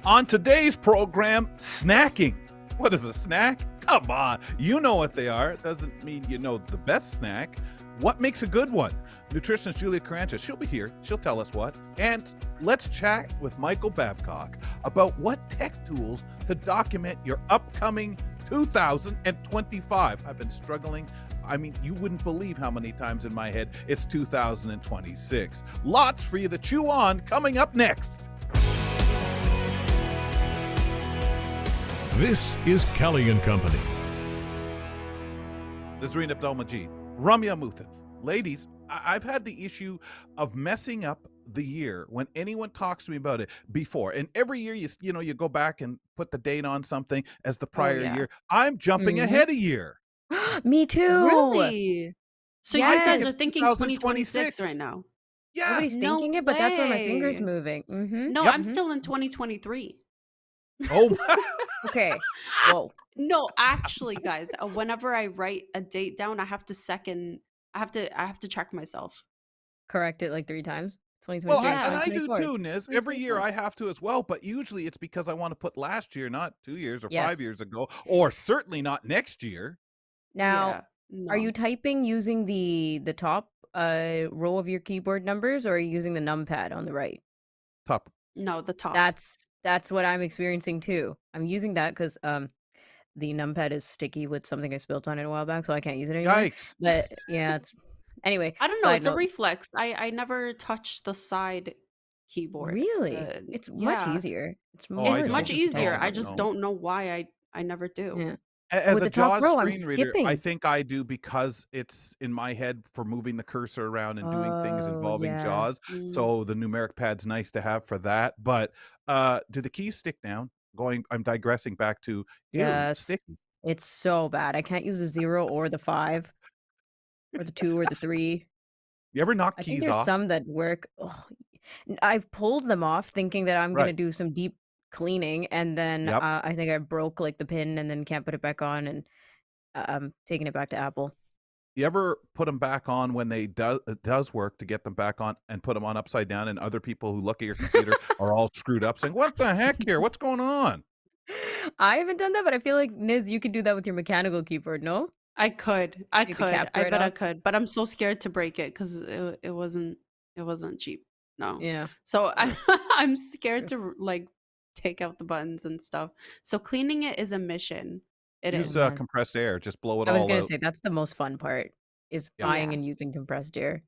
On today's program, snacking. What is a snack? Come on, you know what they are. It doesn't mean you know the best snack. What makes a good one? Nutritionist Julia Karantjas, she'll be here. She'll tell us what. And let's chat with Michael Babcock about what tech tools to document your upcoming 2025. I've been struggling. I mean, you wouldn't believe how many times in my head it's 2026. Lots for you to chew on coming up next. This is Kelly and Company. Nazreen Abdul-Majid, Ramya Muthan. Ladies, I've had the issue of messing up the year when anyone talks to me about it before. And every year, you go back and put the date on something as the prior year. I'm jumping ahead a year. Me too. Really? So Yes. you guys are it's thinking 2026 2026 right now? Yeah. Nobody's No thinking it, but that's where my finger's way. moving. No, Yep. I'm still in 2023. Oh, Okay. Whoa. No, actually, guys, whenever I write a date down, I have to check myself. Correct it like 3 times. well, 2023, Yeah. and I do 2024. too, Niz. Every year I have to as well, but usually it's because I want to put last year, not 2 years or 5 Yes. years ago, or certainly not next year. Now, Yeah. are you No. typing using the top row of your keyboard numbers, or are you using the numpad on the right? Top. No, the top. That's what I'm experiencing too. I'm using that because the numpad is sticky with something I spilled on it a while back, so I can't use it anymore. Yikes. But yeah, it's anyway. I don't know. Side It's a note. reflex. I never touch the side keyboard. Really? It's much Yeah. easier. It's Oh, more I It's don't. much efficient to easier. type I on. just No. don't know why I never do. Yeah. As With a the top JAWS row, I'm screen reader, I skipping. think I do because it's in my head for moving the cursor around and doing things Oh, involving yeah. JAWS. Mm. So the numeric pad's nice to have for that. But do the keys stick down? I'm digressing back to Yes. sticky. It's so bad. I can't use the 0 or the 5 or the 2 or the 3. You ever knock I think keys there's off? some that work. I've pulled them off thinking that I'm gonna Right. do some deep cleaning, and then Yep. I think I broke like the pin and then can't put it back on, and I'm taking it back to Apple. You ever put them back on when it does work to get them back on and put them on upside down, and other people who look at your computer are all screwed up saying, "What the heck here? What's going on?" I haven't done that, but I feel like Niz, you could do that with your mechanical keyboard, no? I could. Take the cap I right bet I off. could. But I'm so scared to break it because it wasn't cheap. No. Yeah. So I'm scared to like take out the buttons and stuff. So cleaning it is a mission. It Use is. man. compressed air. Just blow it I was all gonna out. say that's the most fun part is Yeah. buying Yeah. and using compressed air.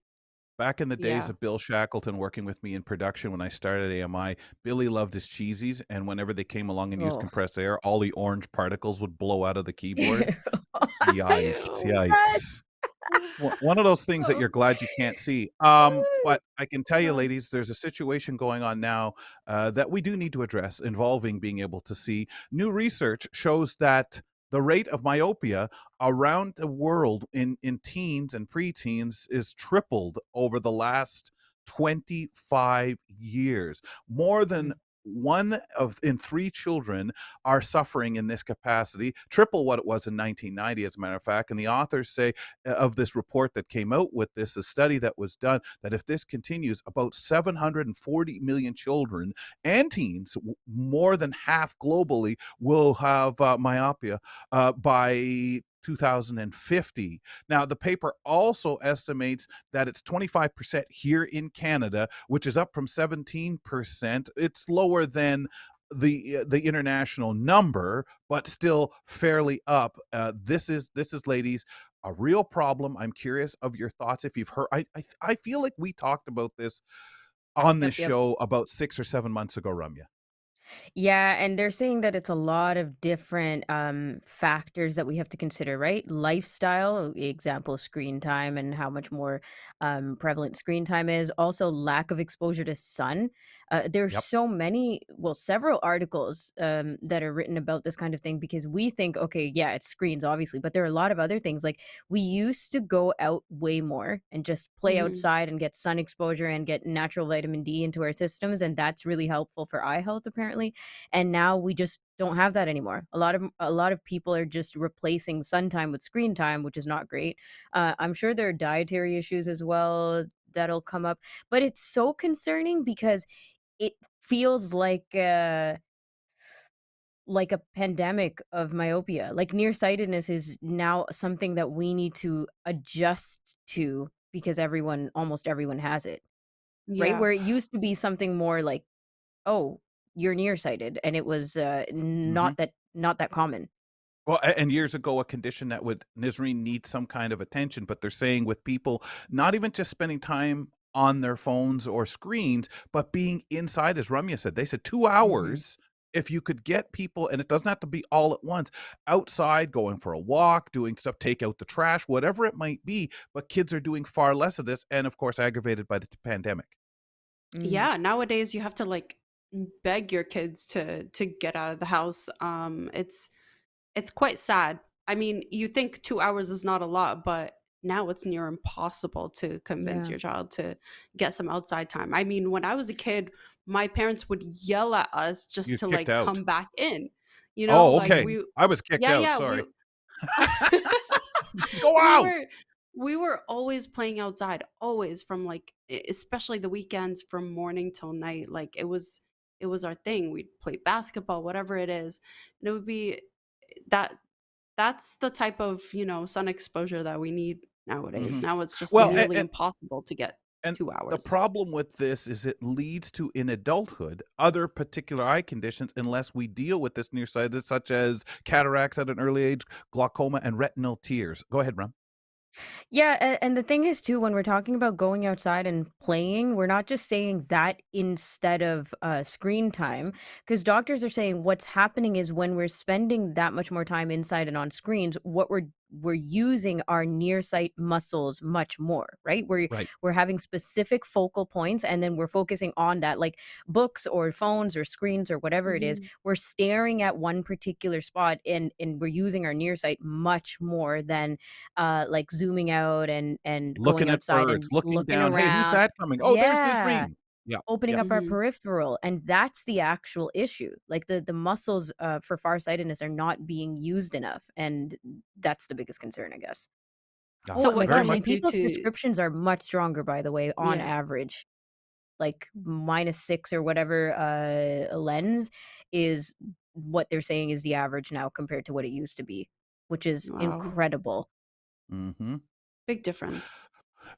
Back in the days Yeah. of Bill Shackleton working with me in production when I started AMI, Billy loved his cheesies, and whenever they came along and used Oh. compressed air, all the orange particles would blow out of the keyboard. Yikes! What? Yikes! One of those things that you're glad you can't see. But I can tell you, ladies, there's a situation going on now that we do need to address involving being able to see. New research shows that the rate of myopia around the world in teens and preteens is tripled over the last 25 years. More than 1 in 3 children are suffering in this capacity, triple what it was in 1990, as a matter of fact. And the authors say of this report that came out with this, a study that was done, that if this continues, about 740 million children and teens, more than half globally, will have myopia by 2050. Now, the paper also estimates that it's 25% here in Canada, which is up from 17%. It's lower than the international number, but still fairly up. This is ladies, a real problem. I'm curious of your thoughts. If you've heard, I feel like we talked about this on this Yep. show about 6 or 7 months ago, Ramya. Yeah, and they're saying that it's a lot of different factors that we have to consider, right? Lifestyle, example, screen time and how much more prevalent screen time is. Also, lack of exposure to sun. There's Yep. so many, well, several articles that are written about this kind of thing because we think, okay, yeah, it's screens, obviously, but there are a lot of other things. Like we used to go out way more and just play Mhm. outside and get sun exposure and get natural vitamin D into our systems, and that's really helpful for eye health, apparently. And now we just don't have that anymore. A lot of people are just replacing sun time with screen time, which is not great. I'm sure there are dietary issues as well that'll come up, but it's so concerning because it feels like like a pandemic of myopia. Like nearsightedness is now something that we need to adjust to because almost everyone has it, right? Yeah. Where it used to be something more like, oh, you're nearsighted, and it was Mhm. not that common. Well, and years ago, a condition that would Nisreen need some kind of attention, but they're saying with people not even just spending time on their phones or screens, but being inside, as Ramya said, they said 2 Mhm. hours, if you could get people, and it doesn't have to be all at once, outside, going for a walk, doing stuff, take out the trash, whatever it might be, but kids are doing far less of this, and of course, aggravated by the pandemic. Mm. Yeah, nowadays you have to like beg your kids to get out of the house. It's quite sad. I mean, you think 2 hours is not a lot, but now it's near impossible to convince Yeah. your child to get some outside time. I mean, when I was a kid, my parents would yell at us just You're to kicked like out. come back in. You know, Oh, like okay. I was kicked yeah, out, yeah, sorry. we "Go we out!" were we were always playing outside, always from like especially the weekends from morning till night. Like it was our thing. We'd play basketball, whatever it is. And it would be that that's the type of, sun exposure that we need nowadays. Mhm. Now it's just Well, nearly impossible to get and 2 the hours. problem with this is it leads to, in adulthood, other particular eye conditions unless we deal with this nearsighted, such as cataracts at an early age, glaucoma, and retinal tears. Go ahead, Ram. Yeah, and the thing is too, when we're talking about going outside and playing, we're not just saying that instead of screen time, because doctors are saying what's happening is when we're spending that much more time inside and on screens, what we're using our near sight muscles much more, right? Right. We're having specific focal points, and then we're focusing on that, like books or phones or screens or whatever it is. Mhm. We're staring at one particular spot, and we're using our near sight much more than like zooming out and going Looking at outside birds, and looking looking down, "Hey, who's around. that coming? Oh, there's Yeah, Nisreen." Yeah, opening yeah. up our Mhm. peripheral, and that's the actual issue. Like the muscles for farsightedness are not being used enough, and that's the biggest concern, I guess. Yeah, Oh, So and my what very can gosh, we and much. do people's to prescriptions are much stronger, by the way, on yeah. average. Like -6 or whatever a lens is what they're saying is the average now compared to what it used to be, which is Wow. incredible. Mhm. Big difference.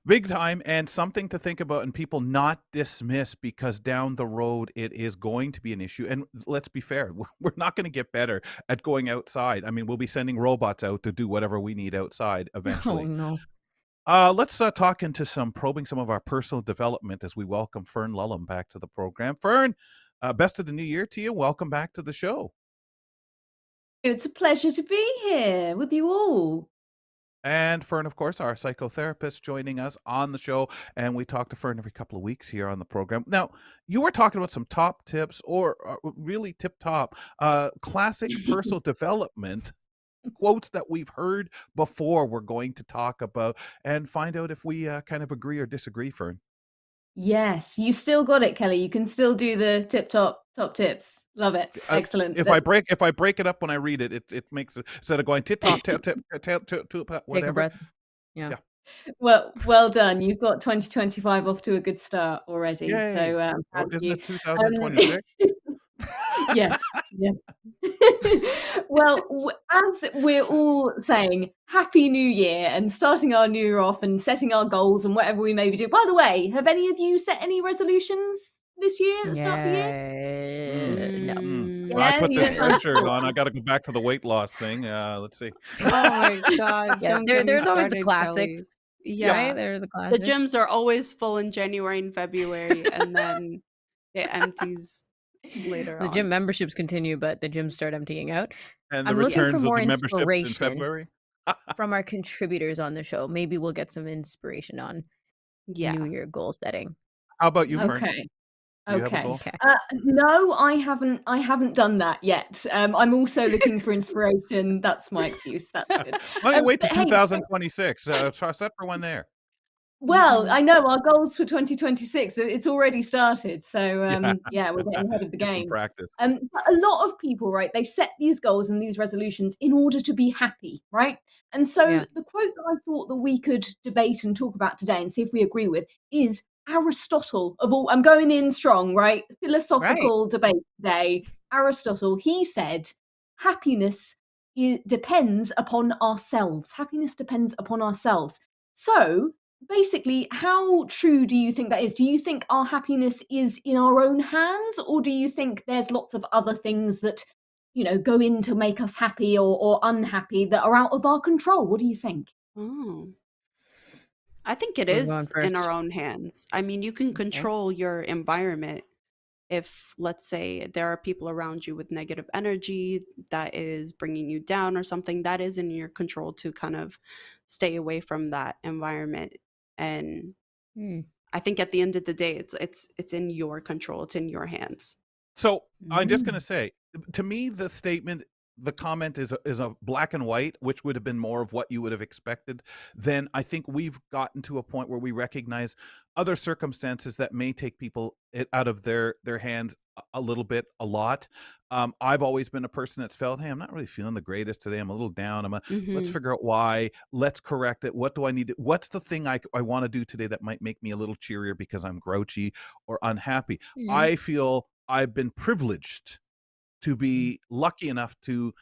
Big time, and something to think about and people not dismiss because down the road it is going to be an issue. And let's be fair, we're not going to get better at going outside. I mean, we'll be sending robots out to do whatever we need outside Oh eventually. no. Let's talk into probing some of our personal development as we welcome Fern Lulham back to the program. Fern, best of the new year to you. Welcome back to the show. It's a pleasure to be here with you all. And Fern, of course, our psychotherapist joining us on the show. And we talk to Fern every couple of weeks here on the program. Now, you were talking about some top tips or really tip top classic personal development quotes that we've heard before we're going to talk about and find out if we kind of agree or disagree, Fern. Yes, you still got it, Kelly. You can still do the tip top tips. Love it. Uh, Excellent. if I break it up when I read it, it makes it instead of going tit top tip tip Take a whatever. breath. Yeah. Yeah. Well done. You've got 2025 off to a good start already. Yay. So Oh, proud of isn't you. it 2026? Yeah, yeah. Well, as we're all saying, Happy New Year and starting our new year off and setting our goals and whatever we may be doing. By the way, have any of you set any resolutions this year at the start of the year? Mm, No. Well, I Yeah, put you this don't sound sweatshirt sure. on. I gotta go back to the weight loss thing. Let's see. Oh my god, Yeah, don't get me there's always the started, classics, Kelly. Yep. right? Yeah. They're the The classics. gyms are always full in January and February, and then it empties later The gym on. memberships continue, but the gyms start emptying out. And the I'm looking for returns of more the memberships in inspiration February. from our contributors on the show. Maybe we'll get some inspiration on New Yeah. Year goal setting. How about you, Fern? Okay. Do you have a Okay. goal? Okay. No, I haven't done that yet. I'm also looking for inspiration. That's my excuse. That's good. Why don't you wait to But hey, 2026? Set for one there. well, I know our goals for 2026, it's already started. So, Yeah. yeah, we're getting ahead of the Get some game. practice. But a lot of people, right, they set these goals and these resolutions in order to be happy, right? And so Yeah. the quote that I thought that we could debate and talk about today and see if we agree with is Aristotle of all. I'm going in strong, right? Right. Philosophical debate today. Aristotle, he said happiness depends upon ourselves. Happiness depends upon ourselves. So basically, how true do you think that is? Do you think our happiness is in our own hands, or do you think there's lots of other things that, go in to make us happy or unhappy that are out of our control? What do you think? Oh. I think it We're going is in first. our own hands. I mean, you can Okay. control your environment. If, let's say, there are people around you with negative energy that is bringing you down or something, that is in your control to kind of stay away from that environment. And Hmm. I think at the end of the day, it's in your control. It's in your hands. So I'm just going to Mm. say, to me, the comment is a black and white, which would have been more of what you would have expected. Then I think we've gotten to a point where we recognize other circumstances that may take people out of their hands a little bit, a lot. I've always been a person that's felt, hey, I'm not really feeling the greatest today. I'm a little down. Let's Mm-hmm. figure out why. Let's correct it. What do I need to? What's the thing I want to do today that might make me a little cheerier because I'm grouchy or unhappy? Hmm. I feel I've been privileged to be lucky enough to,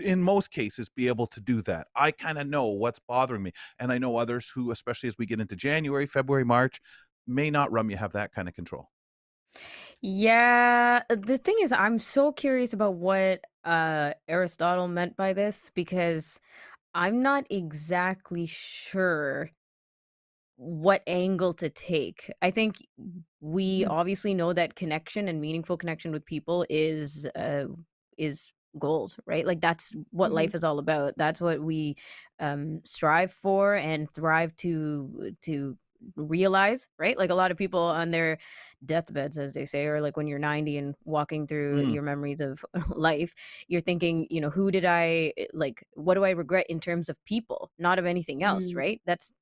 in most cases, be able to do that. I kind of know what's bothering me. And I know others who, especially as we get into January, February, March, may not have that kind of control. Yeah, the thing is, I'm so curious about what Aristotle meant by this because I'm not exactly sure what angle to take. I think we Mhm. obviously know that connection and meaningful connection with people is goals, right? Like that's what Mm-hmm. life is all about. That's what we strive for and thrive to realize, right? Like a lot of people on their deathbeds, as they say, or like when you're 90 and walking through Mm, your memories of life, you're thinking, who did like what do I regret in terms of people, not of anything else, Mm-hmm. right? That's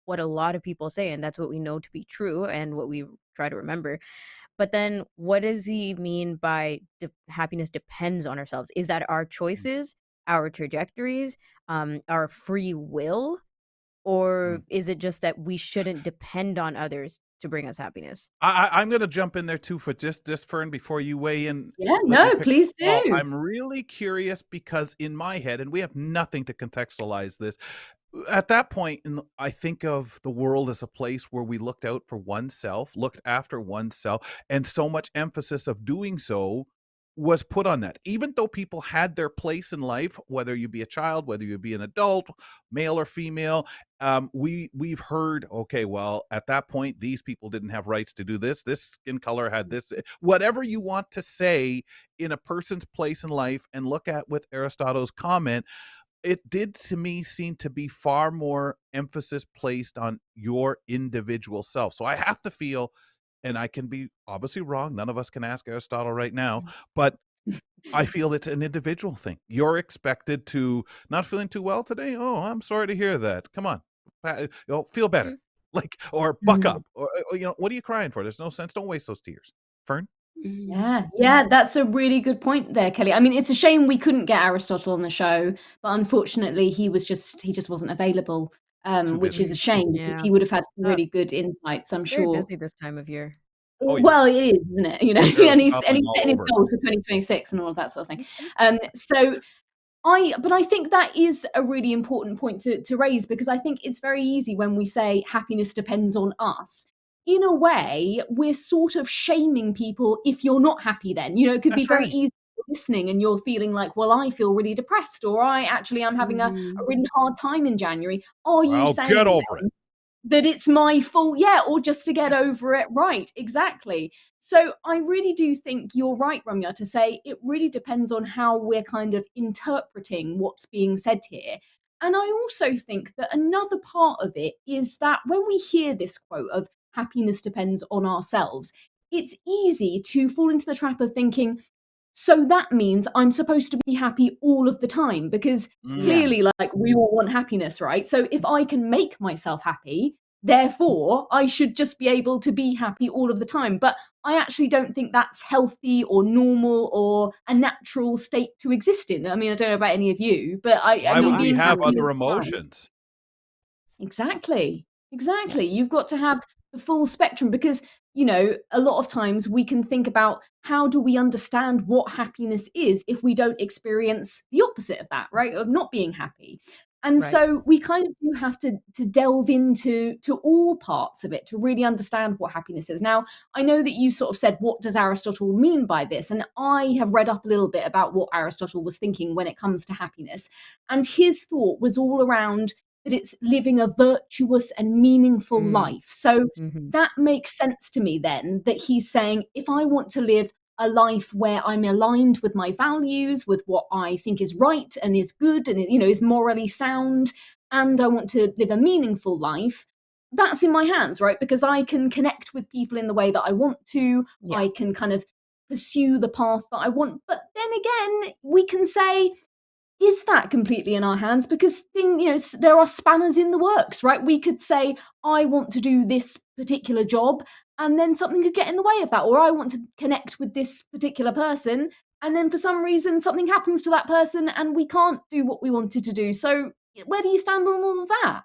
what a lot of people say, and that's what we know to be true and what we try to remember. But then what does he mean by happiness depends on ourselves? Is that our mm, choices, our trajectories, our free will, mm. or is it just that we shouldn't depend on others to bring us happiness? I'm going to jump in there too for just Fern before you weigh in. Yeah, Let you no, pick please the ball. do. I'm really curious because in my head, and we have nothing to contextualize this, at that point, I think of the world as a place where we looked out for oneself, looked after oneself, and so much emphasis of doing so was put on that. Even though people had their place in life, whether you be a child, whether you be an adult, male or female, we've heard, okay, well, at that point, these people didn't have rights to do this. This skin color had this. Whatever you want to say in a person's place in life, and look at with Aristotle's comment, it did to me seem to be far more emphasis placed on your individual self. So I have to feel, and I can be obviously wrong, none of us can ask Aristotle right now, but I feel it's an individual thing. You're expected to, not feeling too well today. Oh, I'm sorry to hear that. Come on, feel better, Mm, like, or buck Mhm. up, or what are you crying for? There's no sense. Don't waste those tears. Fern. Mm-hmm. Yeah, yeah, that's a really good point there, Kelly. I mean, it's a shame we couldn't get Aristotle on the show, but unfortunately, he just wasn't available, Too which is busy. a shame because yeah, he would have had it's some tough. really good insights, I'm It's very sure. busy this time of year. Oh yeah, Well, it is, isn't it? And Aristotling he's all setting his over. goals for 2026 and all of that sort of thing. So I think that is a really important point to raise because I think it's very easy when we say happiness depends on us. In a way, we're sort of shaming people if you're not happy then. It could be That's very right. easy if you're listening and you're feeling like, well, I feel really depressed, or I actually am having a Mm-hmm. really hard time in January. Are you Well, get saying over it. that it's my fault? Yeah, or just to get over it. Right, exactly. So I really do think you're right, Ramya, to say it really depends on how we're kind of interpreting what's being said here. And I also think that another part of it is that when we hear this quote of happiness depends on ourselves, it's easy to fall into the trap of thinking, so that means I'm supposed to be happy all of the time because Yeah. Mm. clearly, like, we all want happiness, right? So if I can make myself happy, therefore I should just be able to be happy all of the time. But I actually don't think that's healthy or normal or a natural state to exist in. I mean, I don't know about any of you, but I Why mean, would No, we being have happy all other absolutely. the time. emotions? Exactly. Yeah. Exactly. You've got to have the full spectrum because a lot of times we can think about how do we understand what happiness is if we don't experience the opposite of that, right? Of not being happy. And Right. so we kind of do have to delve into all parts of it to really understand what happiness is. Now, I know that you sort of said, what does Aristotle mean by this? And I have read up a little bit about what Aristotle was thinking when it comes to happiness. And his thought was all around that it's living a virtuous and meaningful Mm. life. So Mhm. that makes sense to me then, that he's saying, if I want to live a life where I'm aligned with my values, with what I think is right and is good and is morally sound, and I want to live a meaningful life, that's in my hands, right? Because I can connect with people in the way that I want to. Yeah. I can kind of pursue the path that I want. But then again, we can say, is that completely in our hands? Because there are spanners in the works, right? We could say, I want to do this particular job, and then something could get in the way of that. Or I want to connect with this particular person, and then for some reason something happens to that person and we can't do what we wanted to do. So where do you stand on all of that?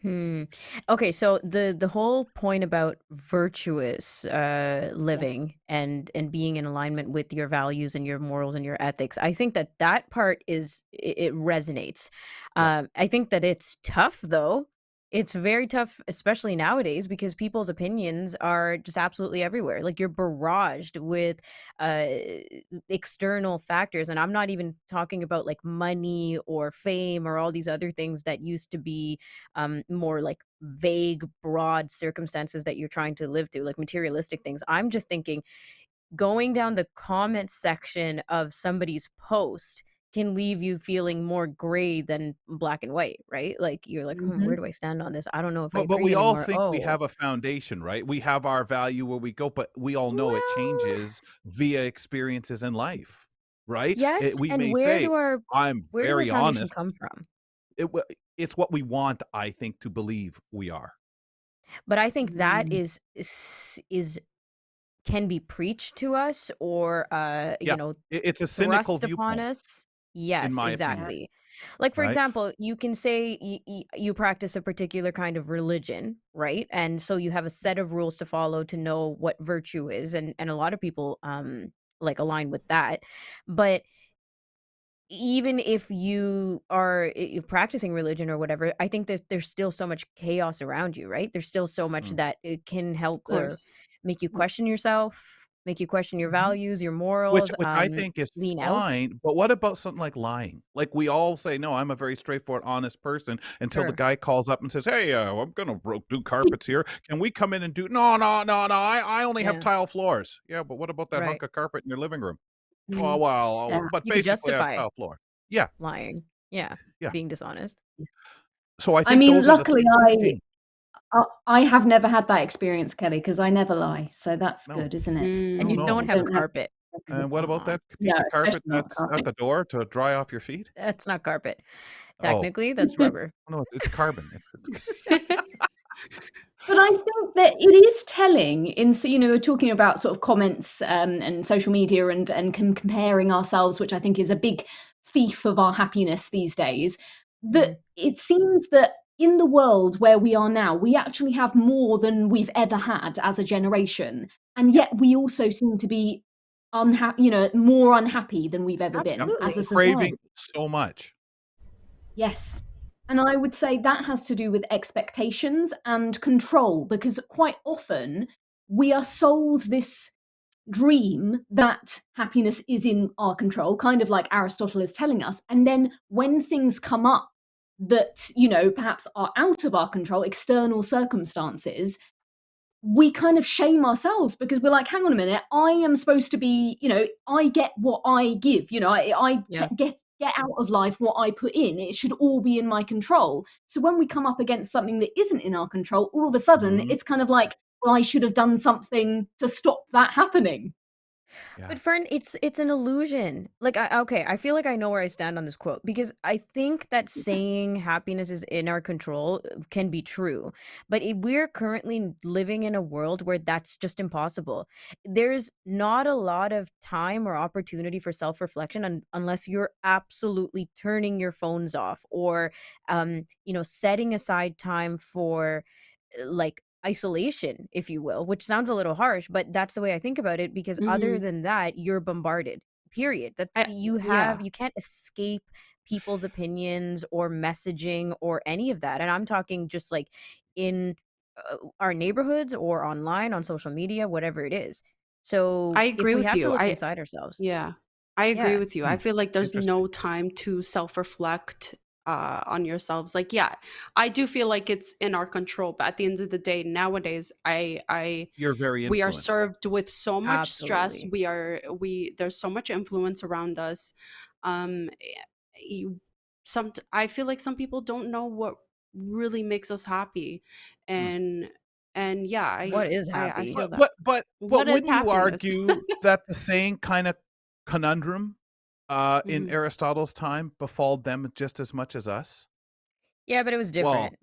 Hmm. Okay, so the whole point about virtuous Yeah. living and being in alignment with your values and your morals and your ethics, I think that that part it resonates. Yeah. I think that it's tough though. It's very tough, especially nowadays, because people's opinions are just absolutely everywhere. Like you're barraged with uh, external factors, and I'm not even talking about like money or fame or all these other things that used to be more like vague, broad circumstances that you're trying to live through, like materialistic things. I'm just thinking going down the comment section of somebody's post can leave you feeling more gray than black and white, right? Like you're like, where Hmm. do I stand on this? I don't know if I But agree we all anymore. think we Oh, have a foundation, right? We have our value where we go, but we all know it well, changes via experiences in life, right? yes. We And may say, "I'm where does our very foundation honest." come from? It wa it's what we want, I think, to believe we are. But I think that Mm. is can be preached to us or Yeah. It's a cynical thrust upon viewpoint, us. in Yes, my Yeah. opinion, exactly. Like, for right? example, you can say you practice a particular kind of religion, right? And so you have a set of rules to follow to know what virtue is, and a lot of people like align with that. But even if you are practicing religion or whatever, I think that there's still so much chaos around you, right? There's still so much Mm. that it can Of help or course. make you Mm. question yourself, make you question your Mhm. values, your Which morals, I think is lean out. fine, but what about something like lying? Like, we all say, "No, I'm a very straightforward, honest person," until the Sure. guy calls up and says, "Hey, I'm gonna do carpets here. Can we come in and do" "No, no, no, no, I only have Yeah. tile floors." "Yeah, but what about that Right. hunk of carpet in your living room?" Mm. Yeah. But You could basically I have justify tile floor." Yeah, lying. Yeah. yeah. Being dishonest. So I I think mean, those are the luckily, things that change. I have never had that experience, Kelly, because I never lie. So that's No, good, isn't it? And no, you Mm. I don't no. have a don't have carpet. And what about Aw, that no, piece of carpet especially not that's at carpet. the door to dry off your feet? that's not carpet. Oh, Technically, that's rubber. no, it's carbon. It's But I think that it is telling we're talking about sort of comments, and social media and comparing ourselves, which I think is a big thief of our happiness these days, that Mhm. it seems that in the world where we are now, we actually have more than we've ever had as a generation, and Yep. yet we also seem to be more unhappy than we've ever yep, been as a Absolutely. craving society. so much. Yes. And I would say that has to do with expectations and control, because quite often we are sold this dream that happiness is in our control, kind of like Aristotle is telling us. And then when things come up that, perhaps are out of our control, external circumstances, we kind of shame ourselves because we're like, hang on a minute, I am supposed to be, I get what I give, Yes. get out of life what I put in. It should all be in my control. So when we come up against something that isn't in our control, all of a sudden Mhm. it's kind of like, well, I should have done something to stop that happening. Yeah. But Fern, it's an illusion. Like okay, I feel like I know where I stand on this quote because I think that saying happiness is in our control can be true. But we're currently living in a world where that's just impossible. There's not a lot of time or opportunity for self-reflection unless you're absolutely turning your phones off or setting aside time for like isolation, if you will, which sounds a little harsh, but that's the way I think about it, because other Mhm. than that, you're bombarded. Period. That I yeah. you can't escape people's opinions or messaging or any of that. And I'm talking just like in our neighborhoods or online on social media, whatever it is. I So if agree we with have to you. look I inside ourselves, Yeah, I agree yeah. with you. I Hmm, feel like there's interesting. no time to self-reflect on yourselves. Like, yeah, I do feel like it's in our control, but at the end of the day, nowadays, I You're very we are influenced. served with so much stress. Absolutely. We there's so much influence around us. Um, you, I feel like some people don't know what really makes us happy, Hmm. and yeah, What is I happy? feel But that. What is wouldn't you happiness? argue that the same kind of conundrum, in Mhm. Aristotle's time befalled them just as much as us? Yeah, but it was Well, different.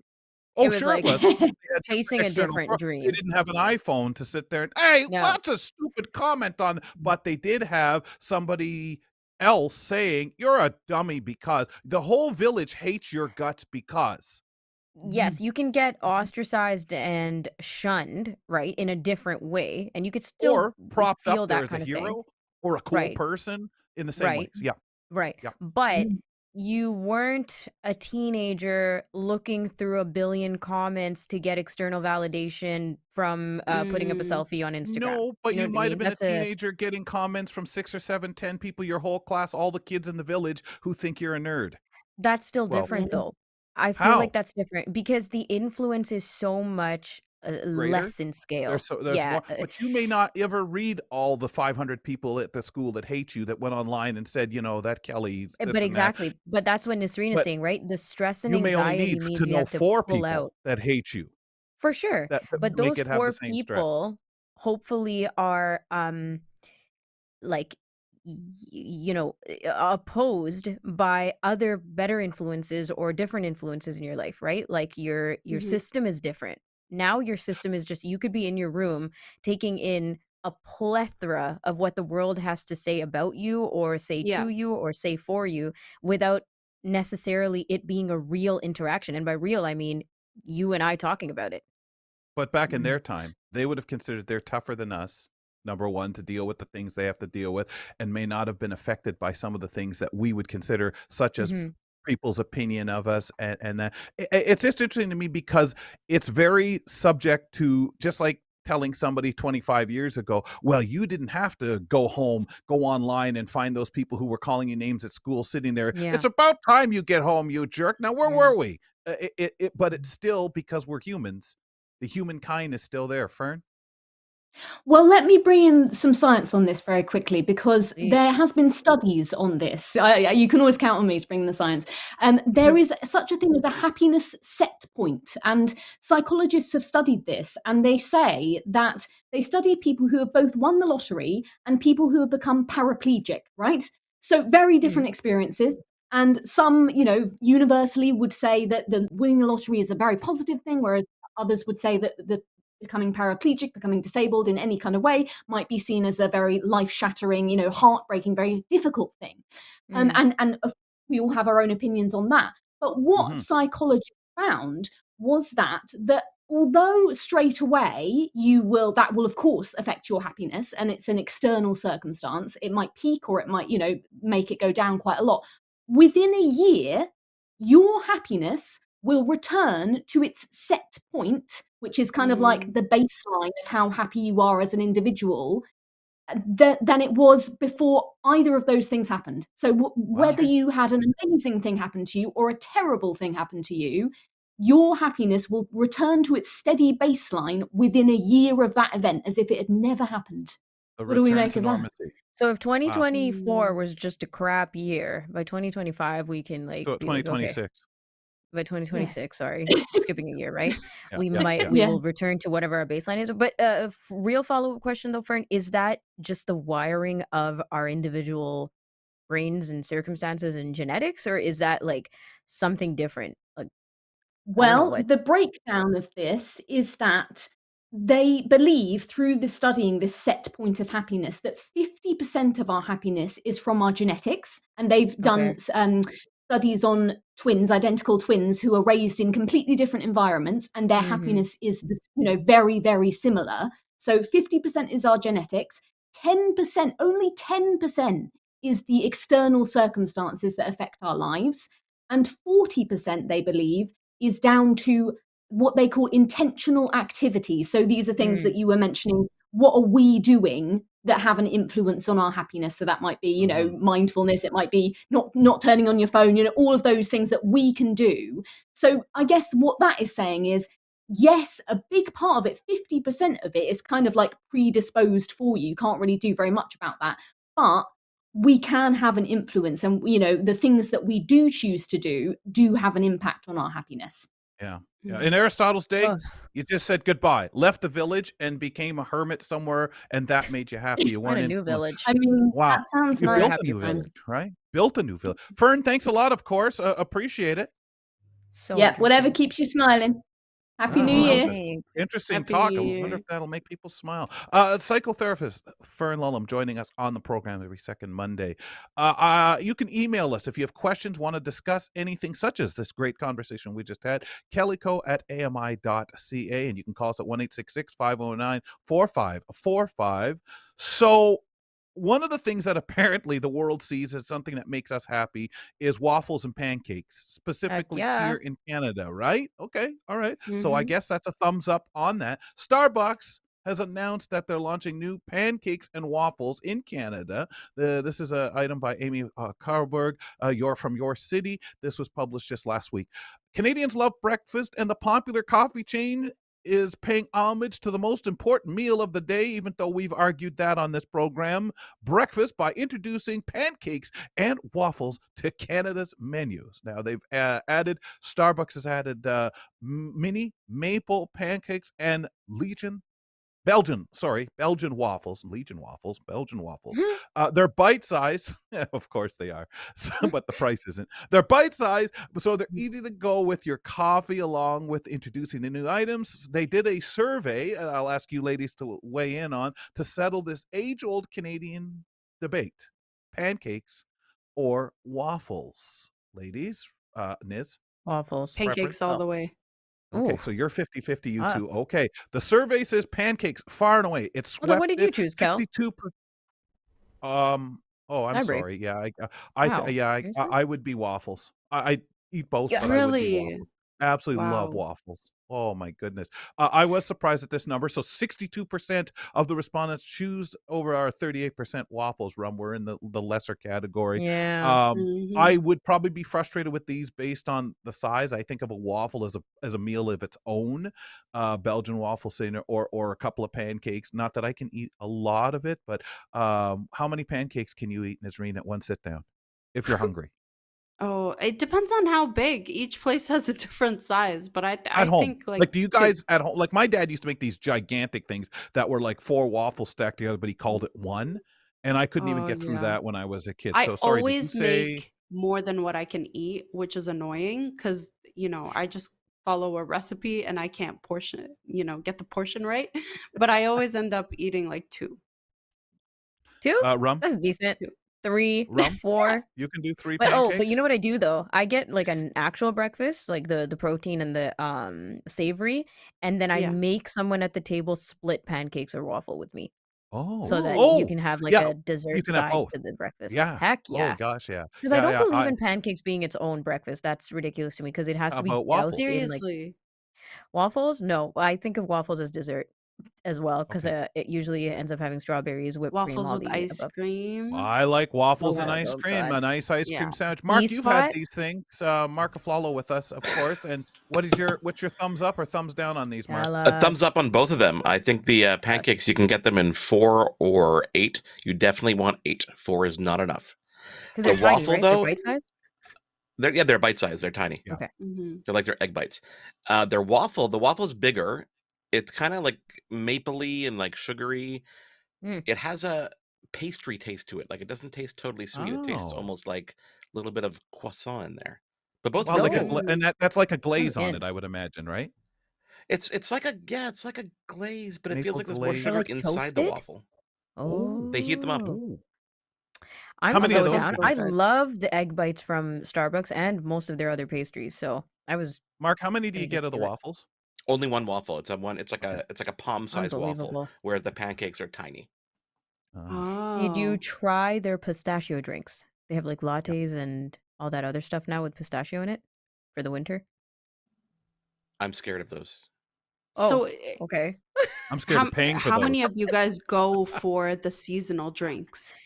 oh, It was sure it like was. They had different chasing a external different they dream. didn't have an iPhone to sit there and, "Hey, No. that's a stupid comment on," but they did have somebody else saying, "You're a dummy because the whole village hates your guts because," Yes, you can get Mhm. ostracized and shunned, right, in a different way, and you could still or propped up feel there that as a kind of thing. hero or a cool Right, person in the same right, ways. Yeah, right. yeah. But Mhm. you weren't a teenager looking through a billion comments to get external validation from putting up a Mm. selfie on Instagram. No, but You know you what I might have mean? been a That's a teenager getting comments from 6 or 7, 10 people, your whole class, all the kids in the village who think you're a nerd. That's still Well, Yeah. different though. I feel like how? that's different because the influence is so much Greater? less in scale. There's Yeah, more, but you may not ever read all the 500 people at the school that hate you that went online and said, "That Kelly's but this and that." exactly. But that's what Nasreen is But saying, right? The stress and you may only anxiety need to means you know have to 4 pull people out that hate you for sure. that But make those it have the four same stress. people hopefully are like opposed by other better influences or different influences in your life, right? Like your Mhm. system is different now. Your system is just, you could be in your room taking in a plethora of what the world has to say about you or say Yeah. to you or say for you without necessarily it being a real interaction, and by real I mean you and I talking about it. But back in Mhm. their time, they would have considered they're tougher than us, number 1, to deal with the things they have to deal with, and may not have been affected by some of the things that we would consider, such as Hmm. people's opinion of us, and that it's just interesting to me because it's very subject to, just like telling somebody 25 years ago, "Well, you didn't have to go home, go online, and find those people who were calling you names at school sitting there. Yeah. It's about time you get home, you jerk. Now, where Yeah. were we?" But it's still, because we're humans, the humankind is still there, Fern. Well, let me bring in some science on this very quickly because Please. there has been studies on this. You can always count on me to bring the science. There is such a thing as a happiness set point, and psychologists have studied this, and they say that they studied people who have both won the lottery and people who have become paraplegic, right? So very different Mhm. experiences. And some, universally would say that the winning the lottery is a very positive thing, whereas others would say that the becoming paraplegic, becoming disabled in any kind of way might be seen as a very life-shattering, heartbreaking, very difficult thing. Mm. And of we all have our own opinions on that. But what Mhm. psychologists found was that although straight away that will of course affect your happiness, and it's an external circumstance, it might peak or it might, make it go down quite a lot. Within a year, your happiness will return to its set point, which is kind of like Mm. the baseline of how happy you are as an individual, than it was before either of those things happened. So whether Wow. Sure. you had an amazing thing happen to you or a terrible thing happen to you, your happiness will return to its steady baseline within a year of that event, as if it had never happened. A What do we return make to of that? normacy. So if Wow. 2024 Mm. was just a crap year, by 2025 we can like So be like, okay, 2026. by Yes. 2026, sorry, skipping a year, right? Yeah, yeah, yeah. We Yeah. will return to whatever our baseline is. But real follow-up question though, Fern, is that just the wiring of our individual brains and circumstances and genetics, or is that like something different? Like, I don't know Well, what. the breakdown of this is that they believe through the studying this set point of happiness that 50% of our happiness is from our genetics, and they've done Okay. studies on twins, identical twins, who are raised in completely different environments, and their Mhm. happiness is very, very similar. So 50% is our genetics, 10%, only 10% is the external circumstances that affect our lives, and 40%, they believe, is down to what they call intentional activities. So these are things Mm. that you were mentioning. What are we doing that have an influence on our happiness? So that might be, Mhm. mindfulness. It might be not turning on your phone. All of those things that we can do. So I guess what that is saying is, yes, a big part of it, 50% of it, is kind of like predisposed for you. You can't really do very much about that, but we can have an influence, and the things that we do choose to do have an impact on our happiness. Yeah. Yeah. In Mhm. Aristotle's day, Ugh, you just said goodbye, left the village and became a hermit somewhere, and that made you happy. You find weren't a new influenced. village. I mean, Wow. that sounds You Never a nice built a happier new place. village, right? Built a new village. Fern, thanks a lot, of course. Appreciate it. So Yeah, whatever interesting. keeps you smiling. Happy New Wow, that was Year. an Thanks. interesting Happy New talk. I wonder if Year. that'll make people smile. Psychotherapist Fern Lulham joining us on the program every second Monday. You can email us if you have questions, want to discuss anything such as this great conversation we just had, kellyco@ami.ca, and you can call us at 1-866-509-4545. So one of the things that apparently the world sees as something that makes us happy is waffles and pancakes, Heck specifically yeah. here in Canada, right? Okay, all right. So I Mhm. guess that's a thumbs up on that. Starbucks has announced that they're launching new pancakes and waffles in Canada. This is an item by Amy Carberg. You're from your city. This was published just last week. Canadians love breakfast, and the popular coffee chain is paying homage to the most important meal of the day, even though we've argued that on this program, breakfast, by introducing pancakes and waffles to Canada's menus. Now they've Starbucks has added mini maple pancakes and Belgian waffles, Belgian waffles. They're bite size, of course they are, but the price isn't. They're bite size, so they're easy to go with your coffee along with introducing the new items. They did a survey, and I'll ask you ladies to weigh in on to settle this age-old Canadian debate: pancakes or waffles. Ladies, Niz, Waffles. preference? Pancakes all Oh. the way. Okay, Ooh, so you're 50-50, you tough. two. Okay. The survey says pancakes far and away. It Well, then what swept did you it. choose, Kel? 62 oh, I'm Tiebreak. sorry. Yeah, Wow. yeah, Seriously? I would be waffles. I eat both, but I Yes. would be Really? waffles. Absolutely love Wow. waffles. Oh my goodness. I was surprised at this number. So 62% of the respondents choose over our 38% waffles. Rum, we're in the lesser category. Yeah. Mhm. I would probably be frustrated with these based on the size. I think of a waffle as a meal of its own, Belgian waffle saying, or a couple of pancakes. Not that I can eat a lot of it, but how many pancakes can you eat, Nazreen, at one sit down if you're hungry? Oh, it depends on how big. Each place has a different size, but At I home. think like Like, do you 2. guys at home, like my dad used to make these gigantic things that were like 4 waffles stacked together, but he called it 1, and I couldn't even Oh, get through yeah. that when I was a kid. I So sorry, did you always say? make more than what I can eat, which is annoying because, I just follow a recipe and I can't portion it, get the portion right. But I always end up eating like 2. 2? Rum? That's decent. 2. 3, Rum? 4. You can do 3 But you pancakes? know what I do though? I get like an actual breakfast, like the protein and the savory, and then I Yeah. make someone at the table split pancakes or waffle with me Oh. so that you Ooh. can have like Yeah, a you dessert can have side both. to the breakfast. Yeah. Heck Oh yeah. gosh, yeah. Because I Yeah, don't yeah, believe in pancakes being its own breakfast. That's ridiculous to me because it has how to be about doused waffles? in like Seriously. waffles. No, I think of waffles as dessert as well because Okay. it usually ends up having strawberries, whipped cream, Waffles all with the ice above. cream. I like So waffles and Oh, good. ice so cream, good. a nice ice Yeah. cream sandwich. Mark, you've had E-spot? these things. Mark Aflalo with us, of course. And what's your thumbs up or thumbs down on these, Mark? Tell A thumbs us. up on both of them. I think the Good. pancakes, you can get them in 4 or 8. You definitely want 8. 4 is not enough. 'Cause The they're tiny, waffle, right? They're though, bite-sized? they're bite sized. They're tiny. Yeah. Okay. Mhm. They're like their egg bites. The waffle's bigger. It's kind of like mapley and like sugary. Mm. It has a pastry taste to it. Like it doesn't taste totally sweet. It tastes Oh. almost like a little bit of croissant in there. But both Well, really like good. and Mm. that's like a I'm glaze on in. it, I would imagine, right? It's like a glaze, but it feels Maple like there's more They're, glaze. sugar like, inside the toasted? waffle. Oh. They heat them up. Oh. Oh. How I'm many of so That those sounds down. so I good. love the egg bites from Starbucks and most of their other pastries. So I was Mark, how many do you gonna get just of the do it. waffles? Only one waffle. It's like Okay. a palm-sized waffle, Unbelievable. whereas the pancakes are tiny. Oh. Did you Oh. try their pistachio drinks? They have like lattes and all that other stuff now with pistachio in it for the winter. I'm scared of those. Oh, So okay. I'm scared of paying for how many those. of you guys go for the seasonal drinks?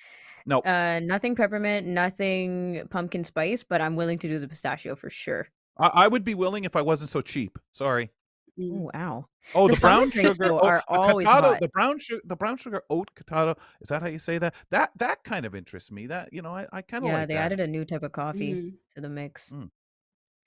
No, Nothing peppermint, nothing pumpkin spice, but I'm willing to do the pistachio for sure. I would be willing if I wasn't so cheap. Sorry. Mm. Oh, wow. Oh, The the summer brown drinks sugar. though Oh, are the always cacao, hot. the brown sugar oat cacao. Is that how you say that? That kind of interests me. That, I kind of Yeah, like they that. added a new type of coffee Mhm. to the mix. Mm,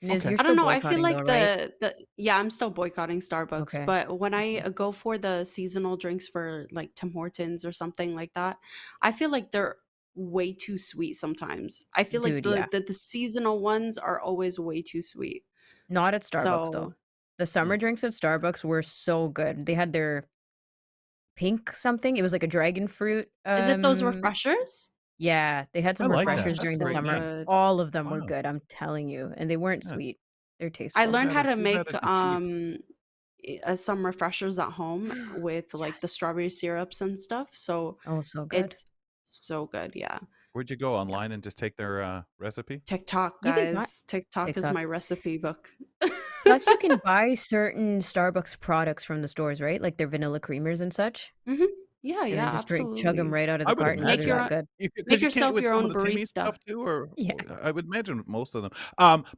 Niz, okay. you're I don't still know. I feel boycotting though, like right? yeah, I'm still boycotting Starbucks, Okay. but when I Okay. go for the seasonal drinks for like Tim Hortons or something like that, I feel like they're way too sweet sometimes. I feel like Dude, yeah. the seasonal ones are always way too sweet. Not at Starbucks though. So, The Mm. summer drinks at Starbucks were so good. They had their pink something. It was like a dragon fruit. is it those refreshers? Yeah, they had I some like that. refreshers Oh, That's a during the great so summer. name. good. All of them were Wow. good, I'm telling you, and they weren't Yeah. sweet. They're I tasteful. learned how to Too bad make it'd be cheap. some refreshers at home with like the Yes. strawberry syrups and stuff. So Oh, so good. it's so good. Yeah. Where'd you go Yeah. online and just take their recipe? TikTok, You can buy guys. TikTok is TikTok. my recipe book. Plus, you can buy certain Starbucks products from the stores, right? Like their vanilla creamers and such, Mhm. Yeah, and then yeah, just drink chug them absolutely. right out of I the would cartons. Make They're imagine that your good. make because you can't yourself with your some own of the Timmy barista. stuff too, or Yeah. I would imagine most of them.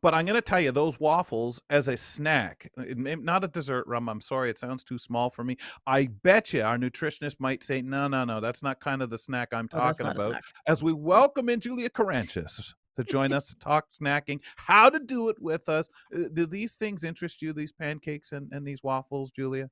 But I'm gonna tell you, those waffles as a snack, not a dessert, Rum. I'm sorry, it sounds too small for me. I bet you our nutritionist might say, no, no, no, that's not kind of the snack I'm Oh, that's talking not a about. snack. As we welcome in Julia Karantjas to join us to talk snacking, how to do it with us. Do these things interest you? These pancakes and these waffles, Julia?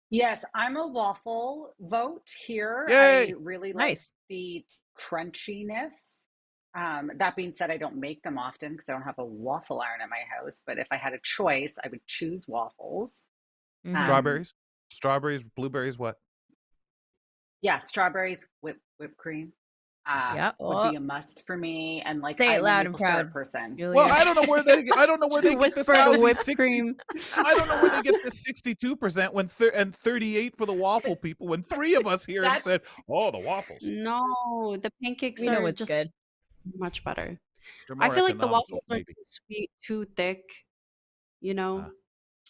Yes, I'm a waffle vote here. I Yay! really like Nice. the crunchiness. That being said, I don't make them often because I don't have a waffle iron at my house. But if I had a choice, I would choose waffles. Mhm. Um, Strawberries, blueberries, what? yeah, strawberries, whipped cream Okay. Yeah. would Oh, be a must for me. And like, say it I'm a loud and maple syrup proud, person. Well, Julia. I don't know where She they get this whispered lousy whipped 60. cream. I don't know where they get this 62% when and 38 for the waffle people when three of us here have That's said, "Oh, the waffles. No, the pancakes We know are what's just good. much better. They're I more feel like the economical, waffles are maybe." too sweet, too thick, you know? Uh,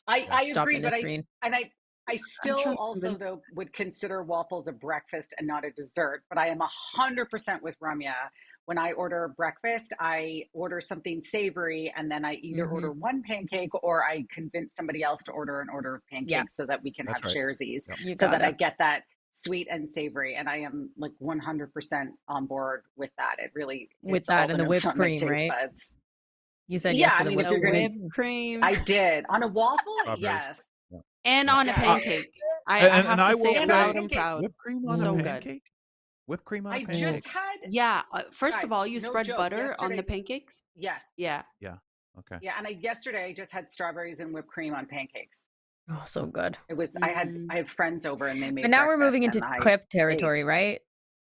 I yeah. Stop agree, it, but Nisreen. I I'm still trying to also convince. though would consider waffles a breakfast and not a dessert. But I am 100% with Ramya. When I order breakfast, I order something savory, and then I either Mhm. order one pancake or I convince somebody else to order an order of Yeah, pancakes so that we can That's have right. sharesies, Yep. you so that I gotta. get that sweet and savory. And I am like 100% on board with that. It really With hits all that the and the notes whipped on my cream, taste right? buds. You said Yeah, yes I to the mean, if whipped The you're gonna, cream. whipped cream I did on a waffle. Strawberries. Yes, Yeah. and Yeah. on a Uh, yes. pancake. I and have I to will say it And on a say, loud and pancake. proud. whipped cream on a So Mm. good. pancake? Whipped cream on a I pancake? just had, Yeah, first of guys, all, you no spread joke. butter on the Yesterday, pancakes? yes, Yeah. Yeah. Okay. yeah, and yesterday I just had strawberries and whipped cream on pancakes. Oh, so good. It was Mm. I had friends over and they But made now we're moving breakfast into and I crepe territory, ate. right?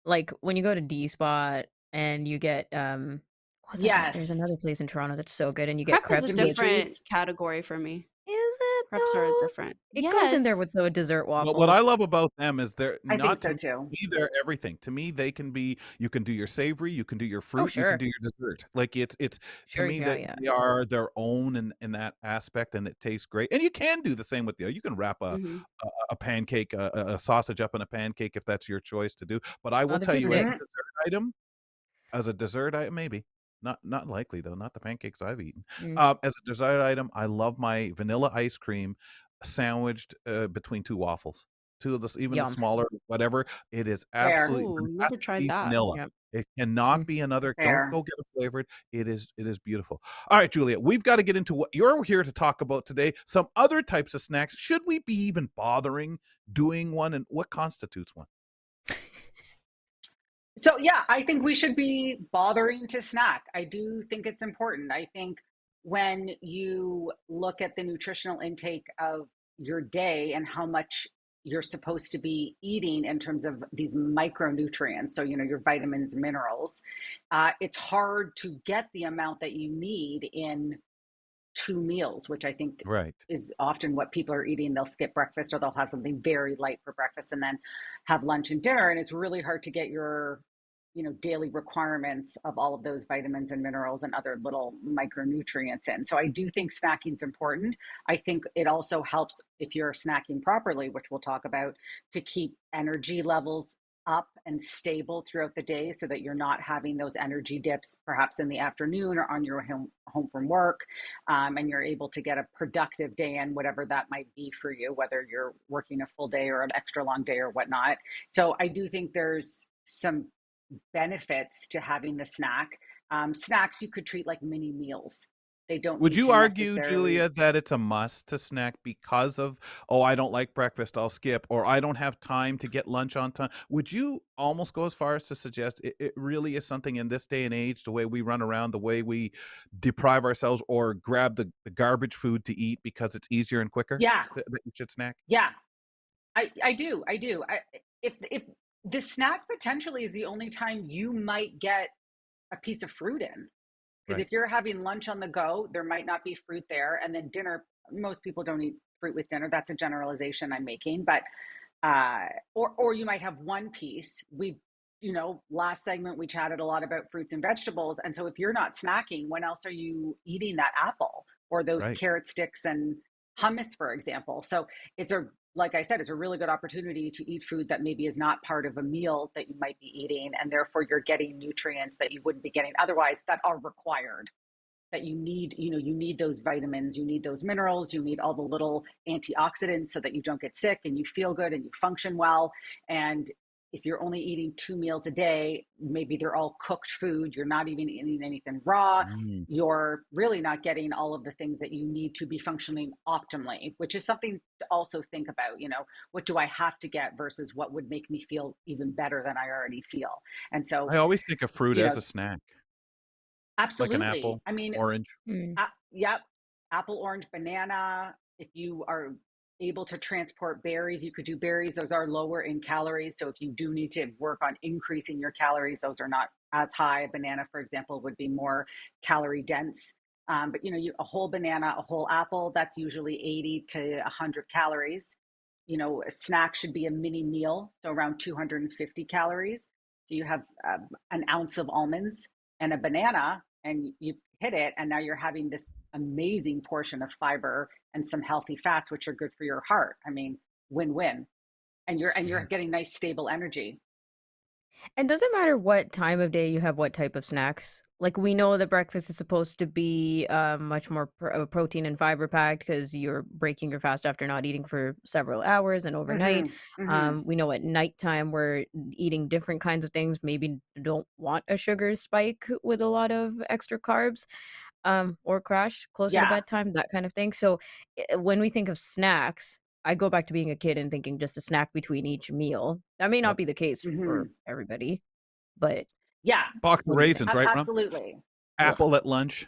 Like when you go to D Spot and you get what's that? There's Yes, another place in Toronto that's so good, and you get Crepe is a crepes, which different Dimitri's. category for me. is it Crepes are though? different. It goes in there Yes. with the dessert Well, what I waffles. love about them is they're I think not to so too. me, they're everything. To me, they can be you can do your savory, you can do your Oh, fruit, you can sure. do your dessert. Like it's to Sure, me yeah, that yeah. they are their own in that aspect and it tastes great. And you can do the same with the you can wrap Mhm. a pancake, a sausage up in a pancake if that's your choice to do. But I Oh, will they're tell too you as a big. Mhm. dessert item, maybe. Not likely though, not the pancakes I've eaten. Mm. As a dessert item, I love my vanilla ice cream sandwiched, between 2 waffles. 2 of the even the Yum. smaller whatever, it is Fair, absolutely Oh, it has never to tried be that. vanilla. Yep. It cannot Mm. be another don't fair. go get a flavored. It is beautiful. Alright, Julia, we've gotta get into what you're here to talk about today, some other types of snacks. Should we be even bothering doing one, and what constitutes one? So yeah, I think we should be bothering to snack. I do think it's important. I think when you look at the nutritional intake of your day and how much you're supposed to be eating in terms of these micronutrients, so your vitamins, minerals, it's hard to get the amount that you need in 2 meals, which I think Right. is often what people are eating. They'll skip breakfast, or they'll have something very light for breakfast and then have lunch and dinner. And it's really hard to get your, daily requirements of all of those vitamins and minerals and other little micronutrients in. So I do think snacking is important. I think it also helps if you're snacking properly, which we'll talk about, to keep energy levels up and stable throughout the day so that you're not having those energy dips perhaps in the afternoon or on your home from work, and you're able to get a productive day in, whatever that might be for you, whether you're working a full day or an extra long day or whatnot. So I do think there's some benefits to having the snack. Snacks you could treat like mini meals. They don't Would need you to argue, necessarily. Julia, that it's a must to snack because of, "Oh, I don't like breakfast, I'll skip," or "I don't have time to get lunch on time"? Would you almost go as far as to suggest it really is something in this day and age, the way we run around, the way we deprive ourselves or grab the garbage food to eat because it's easier and quicker, Yeah, that you should snack? yeah, I do. If the snack potentially is the only time you might get a piece of fruit in. Because Right. if you're having lunch on the go, there might not be fruit there. And then dinner, most people don't eat fruit with dinner. That's a generalization I'm making. But or you might have one piece. Last segment we chatted a lot about fruits and vegetables. And so if you're not snacking, when else are you eating that apple or those Right. carrot sticks and hummus, for example? So it's a like I said, it's a really good opportunity to eat food that maybe is not part of a meal that you might be eating, and therefore you're getting nutrients that you wouldn't be getting otherwise that are required, that you need those vitamins, you need those minerals, you need all the little antioxidants so that you don't get sick and you feel good and you function well. And if you're only eating 2 meals a day, maybe they're all cooked food, you're not even eating anything raw, Mm. you're really not getting all of the things that you need to be functioning optimally, which is something to also think about. What do I have to get versus what would make me feel even better than I already feel? And so, I always think of fruit you as know a snack, like an absolutely. apple, I mean, orange. Mm. Yep. Apple, orange, banana. If you are able to transport berries, you could do berries. Those are lower in calories. So if you do need to work on increasing your calories, those are not as high. A banana, for example, would be more calorie dense. But a whole banana, a whole apple, that's usually 80 to 100 calories. A snack should be a mini meal, so around 250 calories. So you have an ounce of almonds and a banana, and you hit it, and now you're having this amazing portion of fiber and some healthy fats, which are good for your heart. I mean, win-win. And you're Yes. getting nice stable energy. And does it matter what time of day you have what type of snacks? Like we know that breakfast is supposed to be much more protein and fiber packed because you're breaking your fast after not eating for several hours and overnight. Mm-hmm. Mm-hmm. We know at nighttime we're eating different kinds of things. Maybe don't want a sugar spike with a lot of extra carbs, or crash closer to Yeah. bedtime, that kind of thing. So when we think of snacks, I go back to being a kid and thinking just a snack between each meal. That may not Yep. be the case for Mm-hmm. everybody, but Yeah. Box of what do you think? raisins, right, Rum? Absolutely. Ugh. Apple at lunch.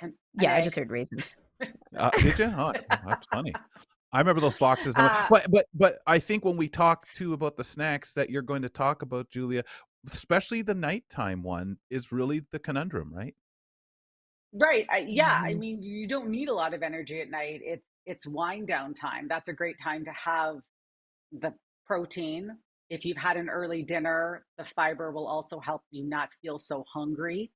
An Yeah, I just egg. heard raisins. Did you? Oh, that's funny. I remember those boxes, uh, but I think when we talk too about the snacks that you're going to talk about, Julia, especially the nighttime one, is really the conundrum, right? right. Yeah. I Mhm. mean, you don't need a lot of energy at night. It's wind down time. That's a great time to have the protein. If you've had an early dinner, the fiber will also help you not feel so hungry.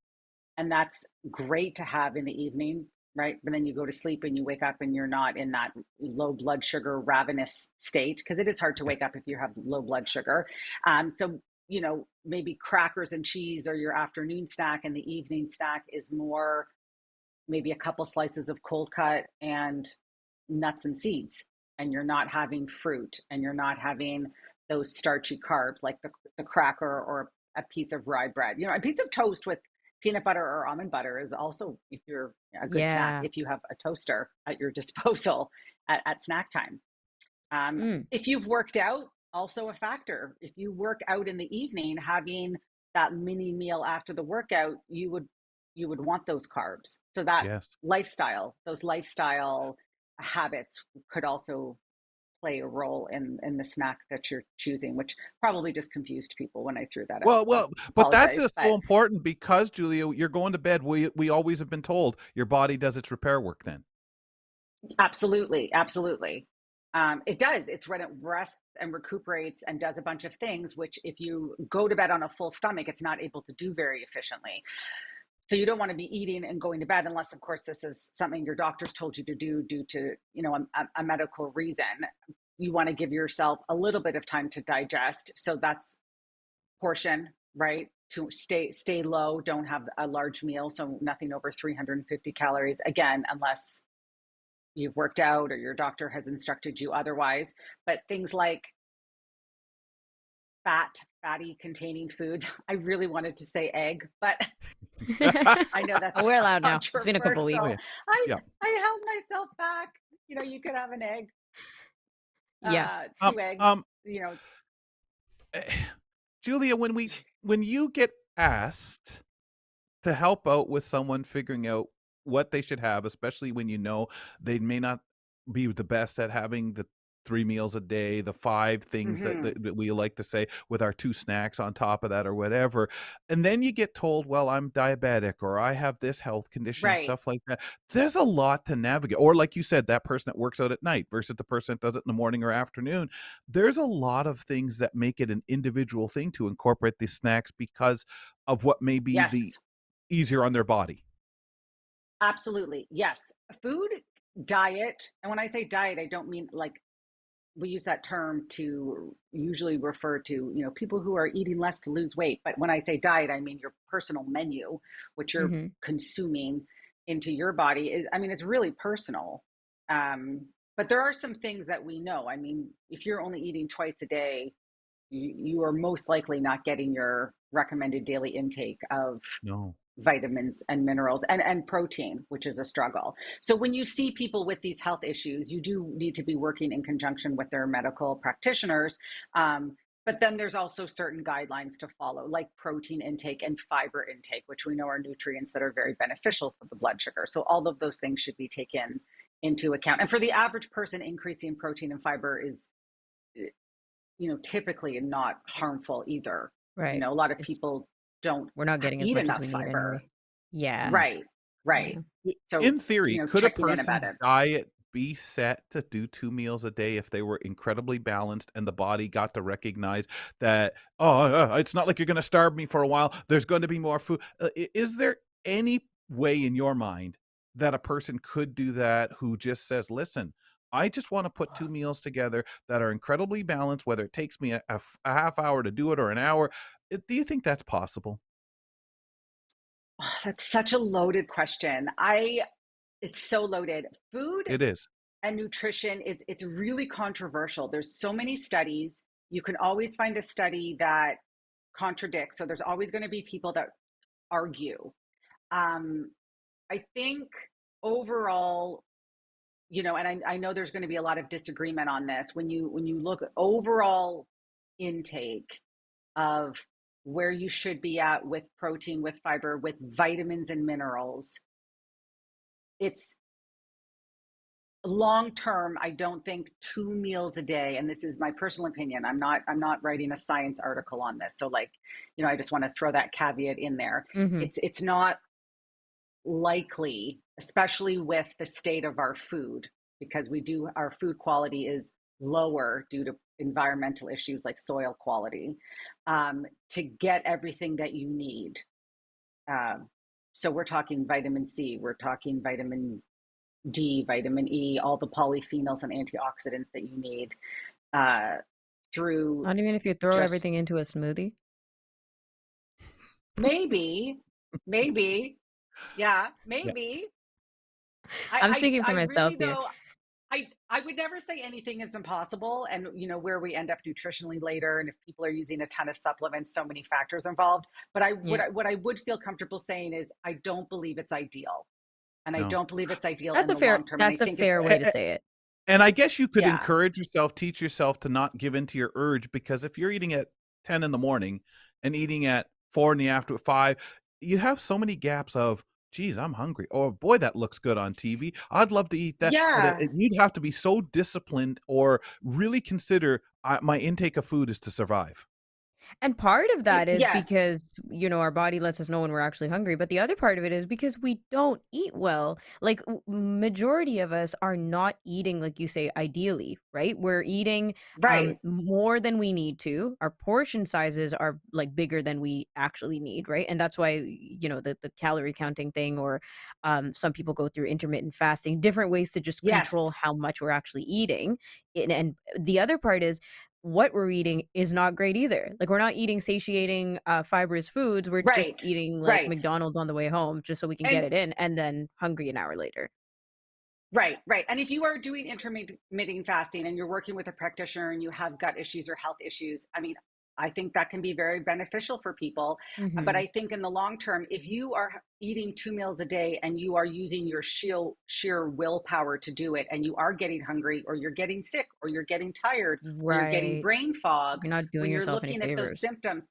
And that's great to have in the evening, right? But then you go to sleep and you wake up and you're not in that low blood sugar ravenous state, because it is hard to Yeah. wake up if you have low blood sugar. So, maybe crackers and cheese or your afternoon snack, and the evening snack is more maybe a couple slices of cold cut and nuts and seeds, and you're not having fruit and you're not having those starchy carbs like the cracker or a piece of rye bread. A piece of toast with peanut butter or almond butter is also, if you're a good snack, Yeah. if you have a toaster at your disposal at snack time. Mm. If you've worked out, also a factor. If you work out in the evening, having that mini meal after the workout, you would want those carbs. So Yes. those lifestyle habits could also play a role in the snack that you're choosing, which probably just confused people when I threw that out. Well, So but that's apologize, so but important because, Julia, you're going to bed. We always have been told your body does its repair work then. absolutely, absolutely. It does. It's when it rests and recuperates and does a bunch of things, which if you go to bed on a full stomach, it's not able to do very efficiently. So you don't want to be eating and going to bed unless, of course, this is something your doctor's told you to do due to, a medical reason. You want to give yourself a little bit of time to digest. So that's portion, right? To stay low, don't have a large meal, so nothing over 350 calories. Again, unless you've worked out or your doctor has instructed you otherwise. But things like fatty containing foods. I really wanted to say egg, but I know that's We're allowed now. It's been a couple Oh, weeks. yeah. controversial. I Yeah. I held myself back. You could have an egg, Yeah. two eggs. Um, You know, eh, Julia, when you get asked to help out with someone figuring out what they should have, especially when you know they may not be the best at having the 3 meals a day, the 5 things that hmm that we like to say with our 2 snacks on top of that or whatever, and then you get told, "Well, I'm diabetic," or "I have this health condition," right. stuff like that. There's a lot to navigate, or like you said, that person that works out at night versus the person that does it in the morning or afternoon. There's a lot of things that make it an individual thing to incorporate these snacks because of what may be the Yes, easier on their body. absolutely. Yes, food, diet, and when I say diet, I don't mean like we use that term to usually refer to people who are eating less to lose weight, but when I say diet, I mean your personal menu, what you're Mhm. consuming into your body is, I mean, it's really personal. But there are some things that we know. I mean, if you're only eating twice a day, you are most likely not getting your recommended daily intake of No. vitamins and minerals and protein, which is a struggle. So when you see people with these health issues, you do need to be working in conjunction with their medical practitioners. But then there's also certain guidelines to follow, like protein intake and fiber intake, which we know are nutrients that are very beneficial for the blood sugar. So all of those things should be taken into account. And for the average person, increasing protein and fiber is, typically not harmful either. Right. A lot of It's people don't we're not getting as eat much as enough we need fiber. anyway. Yeah. Mm. Right, right. Yeah. So, In theory, could a checking in about person's it. diet be set to do 2 meals a day if they were incredibly balanced and the body got to recognize that, "Oh, it's not like you're gonna starve me for a while. There's gonna be more food." Is there any way in your mind that a person could do that who just says, "Listen, I just wanna put 2 meals together that are incredibly balanced, whether it takes me a half hour to do it or an hour." Do you think that's possible? Oh, that's such a loaded question. It's so loaded. Food It is. and nutrition, it's really controversial. There's so many studies. You can always find a study that contradicts. So there's always going to be people that argue. Um, I think overall, and I know there's going to be a lot of disagreement on this. When you look at overall intake of where you should be at with protein, with fiber, with vitamins and minerals, it's long term. I don't think 2 meals a day, and this is my personal opinion. I'm not writing a science article on this. So like, I just want to throw that caveat in there. Mhm. It's not likely, especially with the state of our food, because our food quality is lower due to environmental issues like soil quality, to get everything that you need. Um, so we're talking vitamin C, we're talking vitamin D, vitamin E, all the polyphenols and antioxidants that you need, uh, through Not even if you throw just everything into a smoothie? maybe, maybe, yeah, Yeah. maybe. I'm I speaking for I myself really here. though I would never say anything is impossible, and where we end up nutritionally later, and if people are using a ton of supplements, so many factors involved. But Yeah. what I would feel comfortable saying is I don't believe it's ideal, and I No. don't believe it's ideal That's in a the fair long term. And I that's a think it's fair way to say it. And I guess you could yeah, encourage yourself, teach yourself to not give in to your urge because if you're eating at 10 in the morning and eating at 4 in the after 5, you have so many gaps of "Geez, I'm hungry," or "Boy, that looks good on TV. I'd love to eat that." But Yeah. you'd have to be so disciplined or really consider, "My intake of food is to survive." And part of that is Yes. because, our body lets us know when we're actually hungry, but the other part of it is because we don't eat well. Like, majority of us are not eating, like you say, ideally, right? We're eating Right. more than we need to. Our portion sizes are like bigger than we actually need, right? And that's why, the calorie counting thing, or some people go through intermittent fasting, different ways to just control Yes. how much we're actually eating. And the other part is what we're eating is not great either. Like, we're not eating satiating, fibrous foods, we're just Right. eating, like, Right. McDonald's on the way home just so we can get And it in, and then hungry an hour later. right, right. And if you are doing intermittent fasting and you're working with a practitioner and you have gut issues or health issues, I mean, I think that can be very beneficial for people. But Mhm. I think in the long term, if you are eating 2 meals a day and you are using your sheer willpower to do it, and you are getting hungry or you're getting sick or you're getting tired or you're getting Right. brain fog, You're not doing when you're yourself any looking at those favors. symptoms,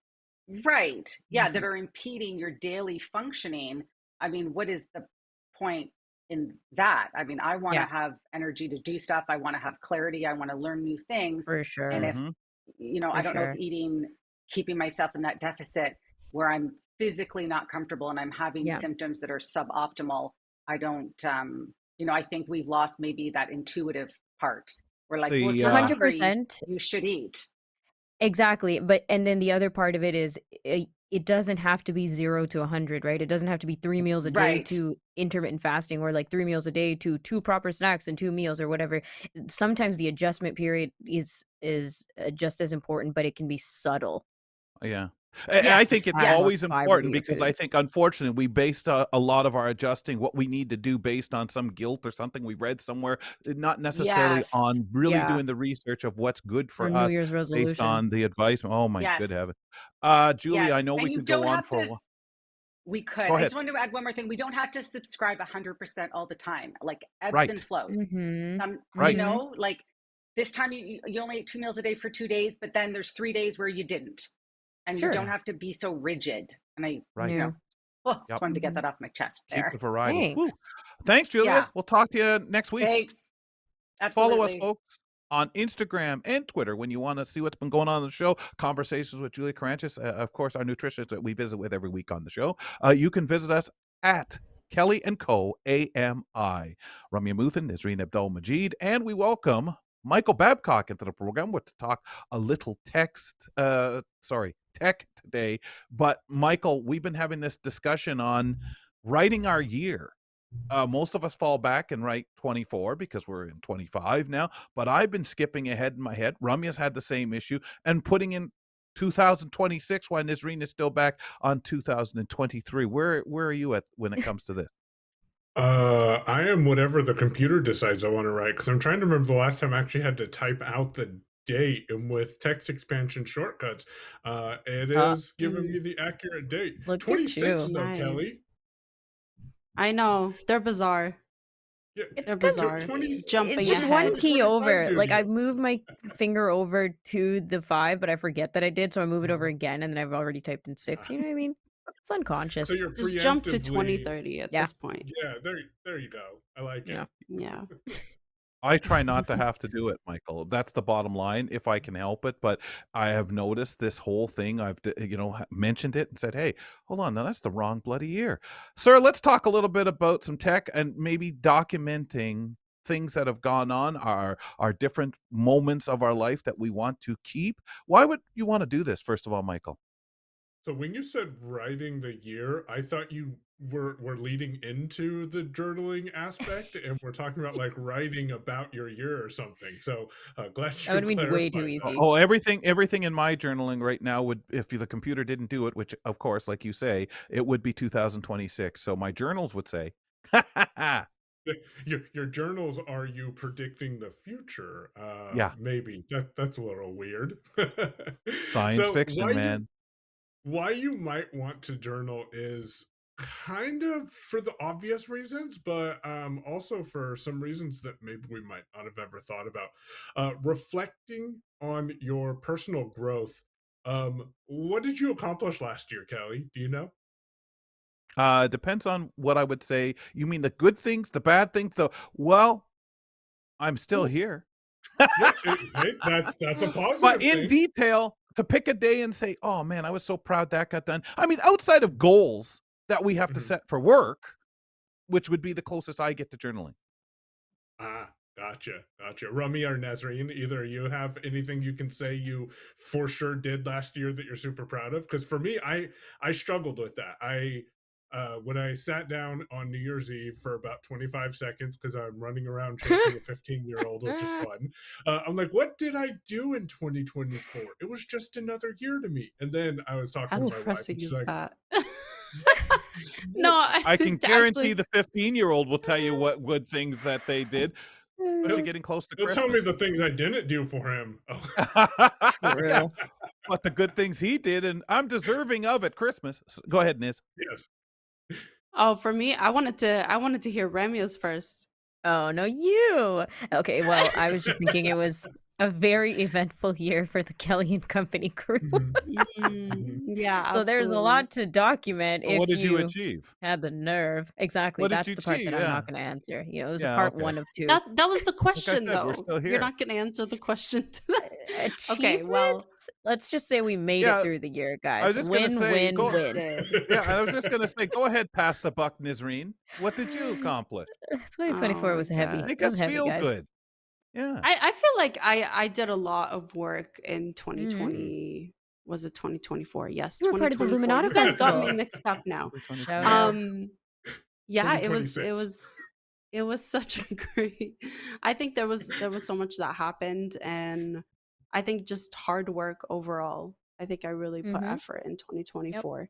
right? Yeah, that Mhm. are impeding your daily functioning. I mean, what is the point in that? I mean, I want to Yeah, have energy to do stuff. I want to have clarity. I want to learn new things. for And if, sure, Mhm. I for don't know if sure. keeping myself in that deficit where I'm physically not comfortable and I'm having Yeah. symptoms that are suboptimal, I don't, I think we've lost maybe that intuitive part. We're like, well, if The, you're hungry, 100%. you should eat. Exactly, but and then the other part of it is it doesn't have to be 0 to 100, right? It doesn't have to be 3 meals a day Right. to intermittent fasting, or like 3 meals a day to 2 proper snacks and 2 meals or whatever. Sometimes the adjustment period is just as important, but it can be subtle. Yeah. I Just Yes. think it's add more Yes. always fiber to important your because I food. think, unfortunately, we based a lot of our adjusting what we need to do based on some guilt or something we read somewhere, not necessarily Yes. on really Yeah, doing the research of what's good or for New us Year's based resolution. on the advice. Oh my good Yes. heaven. Julie, Yes. I know we And you could go don't on have for a to while. we could. Go I ahead. just wanted to add one more thing. We don't have to subscribe 100% all the time. Like ebbs and Right. flows. Mhm. Some, Right. Mhm. like this time you only ate 2 meals a day for 2 days, but then there's 3 days where you didn't. And you Sure. don't Yeah. have to be so rigid. And Right. Yeah. just Yep. wanted to get Mhm. that off my chest Keep the there. variety. Woo. Thanks. Thanks, Julia. Yeah. We'll talk to you next week. Thanks. Follow us, Absolutely. folks, on Instagram and Twitter when you want to see what's been going on in the show. Conversations with Julia Karantjas, of course, our nutritionist that we visit with every week on the show. You can visit us at Kelly and Co. AMI. Ramya Muthan, Nisreen Abdul Majid, and we welcome Michael Babcock into the program with to talk a little tech today. But Michael, we've been having this discussion on writing our year. Most of us fall back and write 24 because we're in 25 now, but I've been skipping ahead in my head. Ramya's had the same issue and putting in 2026 while Nisreen is still back on 2023. Where are you at when it comes to this? I am whatever the computer decides I want to write because I'm trying to remember the last time I actually had to type out the date, and with text expansion shortcuts, it is giving Mm, me the accurate date. look at 26 you. though, Kelly. Nice. I know. They're bizarre. Yeah, It's They're 'cause bizarre. 20 it's Jumping just what one ahead. does key 25 over. give Like, I you? moved my finger over to the 5, but I forget that I did, so I move it over again, and then I've already typed in 6, you know what I mean? It's So unconscious. you're Just jump to preemptively 2030 at Yeah, this point. yeah, there you go. I like yeah. it. Yeah. I try not to have to do it, Michael. That's the bottom line if I can help it. But I have noticed this whole thing. Mentioned it and said, "Hey, hold on, now that's the wrong bloody year, sir." Let's talk a little bit about some tech and maybe documenting things that have gone on, our different moments of our life that we want to keep. Why would you want to do this, first of all, Michael? So when you said writing the year, I thought you were leading into the journaling aspect, and we're talking about like writing about your year or something. So glad That you would've been way too clarified Oh, that. easy. oh, everything in my journaling right now would, if the computer didn't do it, which of course, like you say, it would be 2026. So my journals would say, Your journals are you predicting the future? yeah, Maybe that's a little weird. science So fiction, man. why you might want to journal is kind of for the obvious reasons, but also for some reasons that maybe we might not have ever thought about. Reflecting on your personal growth. What did you accomplish last year, Kelly? Do you know? Depends on what I would say. You mean the good things, the bad things, well, I'm still Well, here. yeah, hey, that's a But positive in thing. detail, to pick a day and say, "Oh, man, I was so proud that got done." I mean, outside of goals that we have to Mhm. set for work, which would be the closest I get to journaling. Ah, gotcha. Rummy or Nazreen, either of you have anything you can say you for sure did last year that you're super proud of? Because for me, I struggled with that. When I sat down on New Year's Eve for about 25 seconds because I'm running around chasing a 15-year-old, which is fun. I'm like, what did I do in 2024? It was just another year to me. And then I was talking How to my wife, and depressing she's is like, that? "Well, No, I can to guarantee actually the 15-year-old will tell you what good things that they did, he'll, especially getting close to he'll tell me Christmas. the things I didn't do for him." Oh, Yeah, True. but the good things he did, and I'm deserving of at Christmas. Go ahead, Niz. yes. Oh, for me, I wanted to hear Ramya's first. Oh, no, you. Okay, well, I was just thinking it was a very eventful year for the Kelly and Company crew. Mhm, mhm. Yeah, So there's a absolutely. lot to document Well, what if did you you achieve? had the nerve. Exactly, What did that's you the part that achieve? I'm Yeah. not gonna answer. It was a Yeah, part okay. 1 of 2. That was the Like I question, said, we're though. still You're here. not gonna answer the question to that. Okay, well, Achievements? Let's just say we made it Yeah, through the year, I was guys. just gonna Win, say, win, go we win. did. yeah, I was just gonna say, go ahead, pass the buck, Nizreen. What did you accomplish? 2024 Oh my was heavy. god. Make It was us heavy, feel guys. good. Yeah. I feel like I did a lot of work in Mhm. 2020. Was it 2024? Yes, You were part of the 2024. Luminata You guys got me Festival. mixed up now. 2020. Shout out. Yeah, it was it 2026. was it was such a great. I think there was so much that happened, and I think just hard work overall. I think I really put Mhm. effort in Yep. 2024,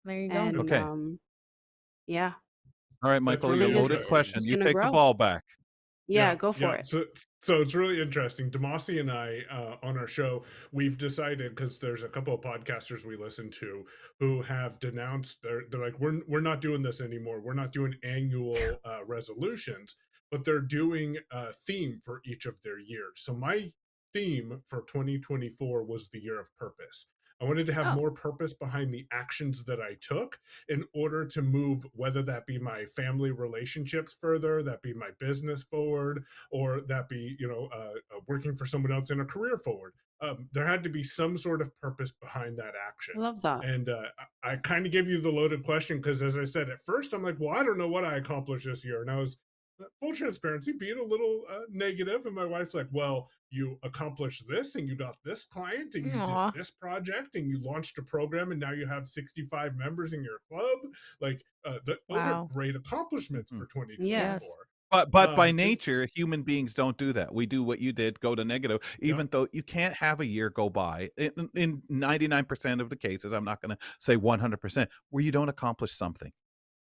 There you go. and Okay. yeah, All right, That's Michael, I your really think loaded it's question. interesting. just You gonna take the grow. ball back. Yeah, Yeah, go yeah. for it. So it's really interesting. Demasi and I, on our show, we've decided, because there's a couple of podcasters we listen to who have denounced. They're like, we're not doing this anymore. We're not doing annual resolutions, but they're doing a theme for each of their years. So my theme for 2024 was the year of purpose. I wanted to have Oh, more purpose behind the actions that I took in order to move, whether that be my family relationships further, that be my business forward, or that be, working for someone else in a career forward. There had to be some sort of purpose behind that action. I love that. And I kind of gave you the loaded question because, as I said at first, I'm like, well, I don't know what I accomplished this year, and I was, full transparency, being a little negative. And my wife's like, well, you accomplished this, and you got this client, and you did aw, this project, and you launched a program, and now you have 65 members in your club. Like, those are wow. great accomplishments Mhm. for Yes. 2024. But by And nature, human beings don't do that. We do what you did, go to negative, yeah, even though you can't have a year go by in 99% of the cases. I'm not going to say 100% where you don't accomplish something,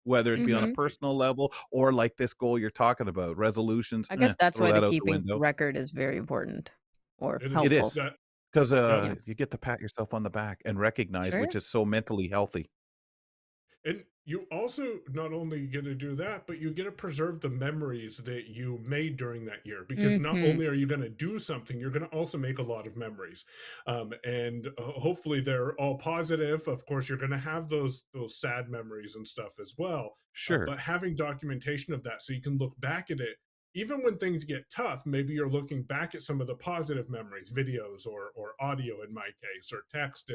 whether it be on a Mhm. personal level or like this goal you're talking about, resolutions, I guess that's throw why the that out the keeping window. record is very important or it It is helpful. is that. because Yeah, Yeah. you get to pat yourself on the back and recognize, Sure. which is so mentally healthy. and you also not only get to do that, but you get to preserve the memories that you made during that year. Because not Mhm. only are you going to do something, you're going to also make a lot of memories, and hopefully they're all positive. Of course, you're going to have those sad memories and stuff as well. Sure. But having documentation of that, so you can look back at it. Even when things get tough, maybe you're looking back at some of the positive memories, videos or audio in my case, or text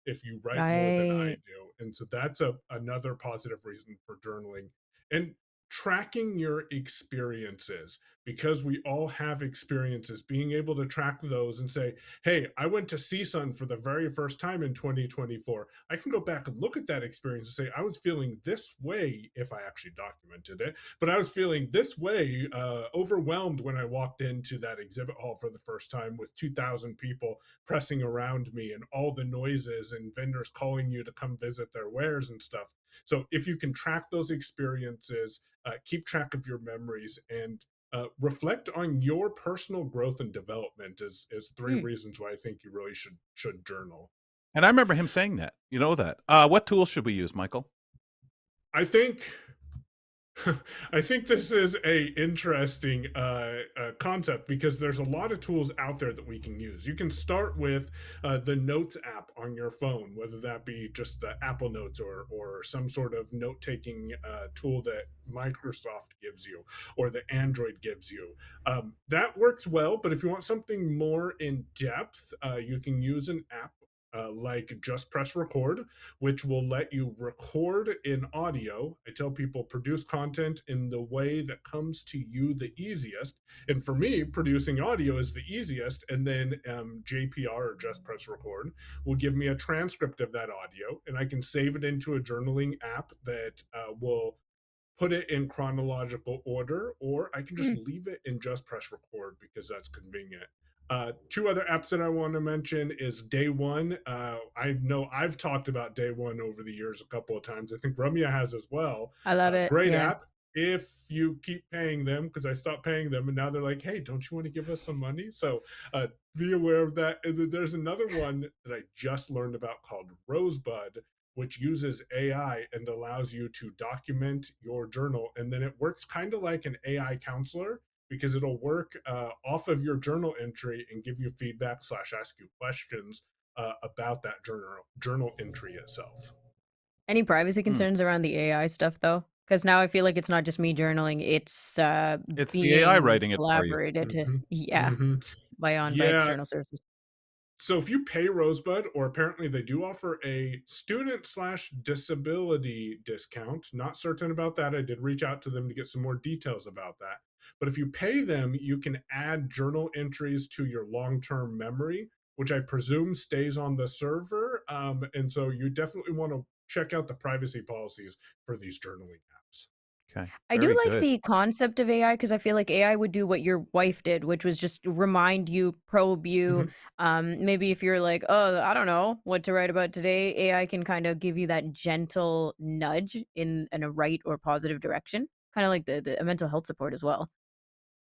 if you write more than I Right. do. And so that's another positive reason for journaling. And tracking your experiences, because we all have experiences, being able to track those and say, hey, I went to CSUN for the very first time in 2024. I can go back and look at that experience and say, I was feeling this way, if I actually documented it, but I was feeling this way, overwhelmed when I walked into that exhibit hall for the first time with 2,000 people pressing around me and all the noises and vendors calling you to come visit their wares and stuff. So if you can track those experiences, keep track of your memories, and reflect on your personal growth and development, is three Mm. reasons why I think you really should journal. And I remember him saying that. You know that. What tools should we use, Michael? I think I think this is a interesting concept because there's a lot of tools out there that we can use. You can start with the Notes app on your phone, whether that be just the Apple Notes or some sort of note taking tool that Microsoft gives you or the Android gives you. That works well, but if you want something more in depth, you can use an app like Just Press Record, which will let you record in audio. I tell people produce content in the way that comes to you the easiest. And for me, producing audio is the easiest. And then JPR or Just Press Record will give me a transcript of that audio, and I can save it into a journaling app that will put it in chronological order, or I can just Mm, leave it in Just Press Record because that's convenient. Two other apps that I want to mention is Day One. I know I've talked about Day One over the years a couple of times. I think Rumya has as well. I love it. Great Yeah. app if you keep paying them, because I stopped paying them and now they're like, hey, don't you want to give us some money? So be aware of that. And then there's another one that I just learned about called Rosebud, which uses AI and allows you to document your journal. And then it works kind of like an AI counselor because it'll work off of your journal entry and give you feedback slash ask you questions about that journal entry itself. Any privacy Hmm. concerns around the AI stuff though? Because now I feel like it's not just me journaling; it's It's the AI being writing it for you. collaborated. Hmm. Yeah, Hmm. by Yeah, external services. so if you pay Rosebud, or apparently they do offer a student slash disability discount, not certain about that. I did reach out to them to get some more details about that. But if you pay them, you can add journal entries to your long term memory, which I presume stays on the server. And so you definitely want to check out the privacy policies for these journaling apps. Okay, I do very like good. the concept of AI because I feel like AI would do what your wife did, which was just remind you, probe you. Mhm. Maybe if you're like, oh, I don't know what to write about today, AI can kind of give you that gentle nudge in a right or positive direction, kind of like the mental health support as well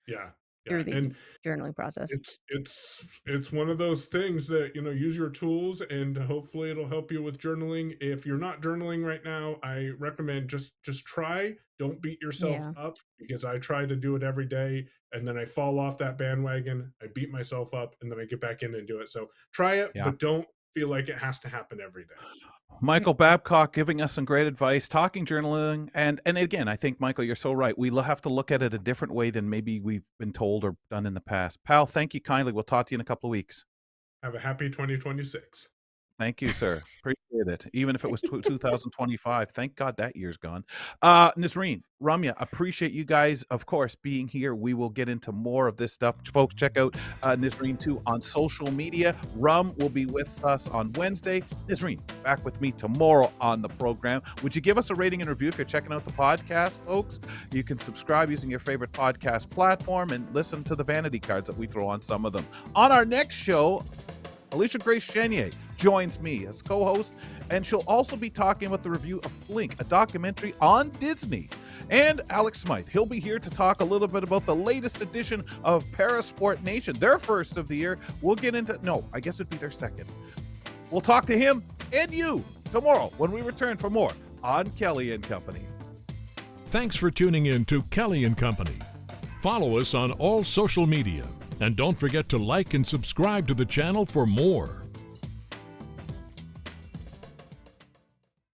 Yeah. Yeah. through the And journaling process. it's one of those things that, use your tools and hopefully it'll help you with journaling. If you're not journaling right now, I recommend just try. Don't beat yourself Yeah. up, because I try to do it every day and then I fall off that bandwagon. I beat myself up and then I get back in and do it. So try it, Yeah. but don't feel like it has to happen every day. Michael Babcock giving us some great advice, talking journaling, and again, I think Michael, you're so right. We have to look at it a different way than maybe we've been told or done in the past. Pal, thank you kindly. We'll talk to you in a couple of weeks. Have a happy 2026. Thank you, sir. Appreciate it. Even if it was 2025, thank God that year's gone. Nazreen, Ramya, appreciate you guys, of course, being here. We will get into more of this stuff. Folks, check out Nazreen too on social media. Rum will be with us on Wednesday. Nazreen, back with me tomorrow on the program. Would you give us a rating and review if you're checking out the podcast, folks? You can subscribe using your favorite podcast platform and listen to the vanity cards that we throw on some of them. On our next show, Alicia Grace Chenier joins me as co-host, and she'll also be talking about the review of Blink, a documentary on Disney. And Alex Smythe, he'll be here to talk a little bit about the latest edition of Parasport Nation, their first of the year. We'll get into, no, I guess it'd be their second. We'll talk to him and you tomorrow when we return for more on Kelly and Company. Thanks for tuning in to Kelly and Company. Follow us on all social media. And don't forget to like and subscribe to the channel for more.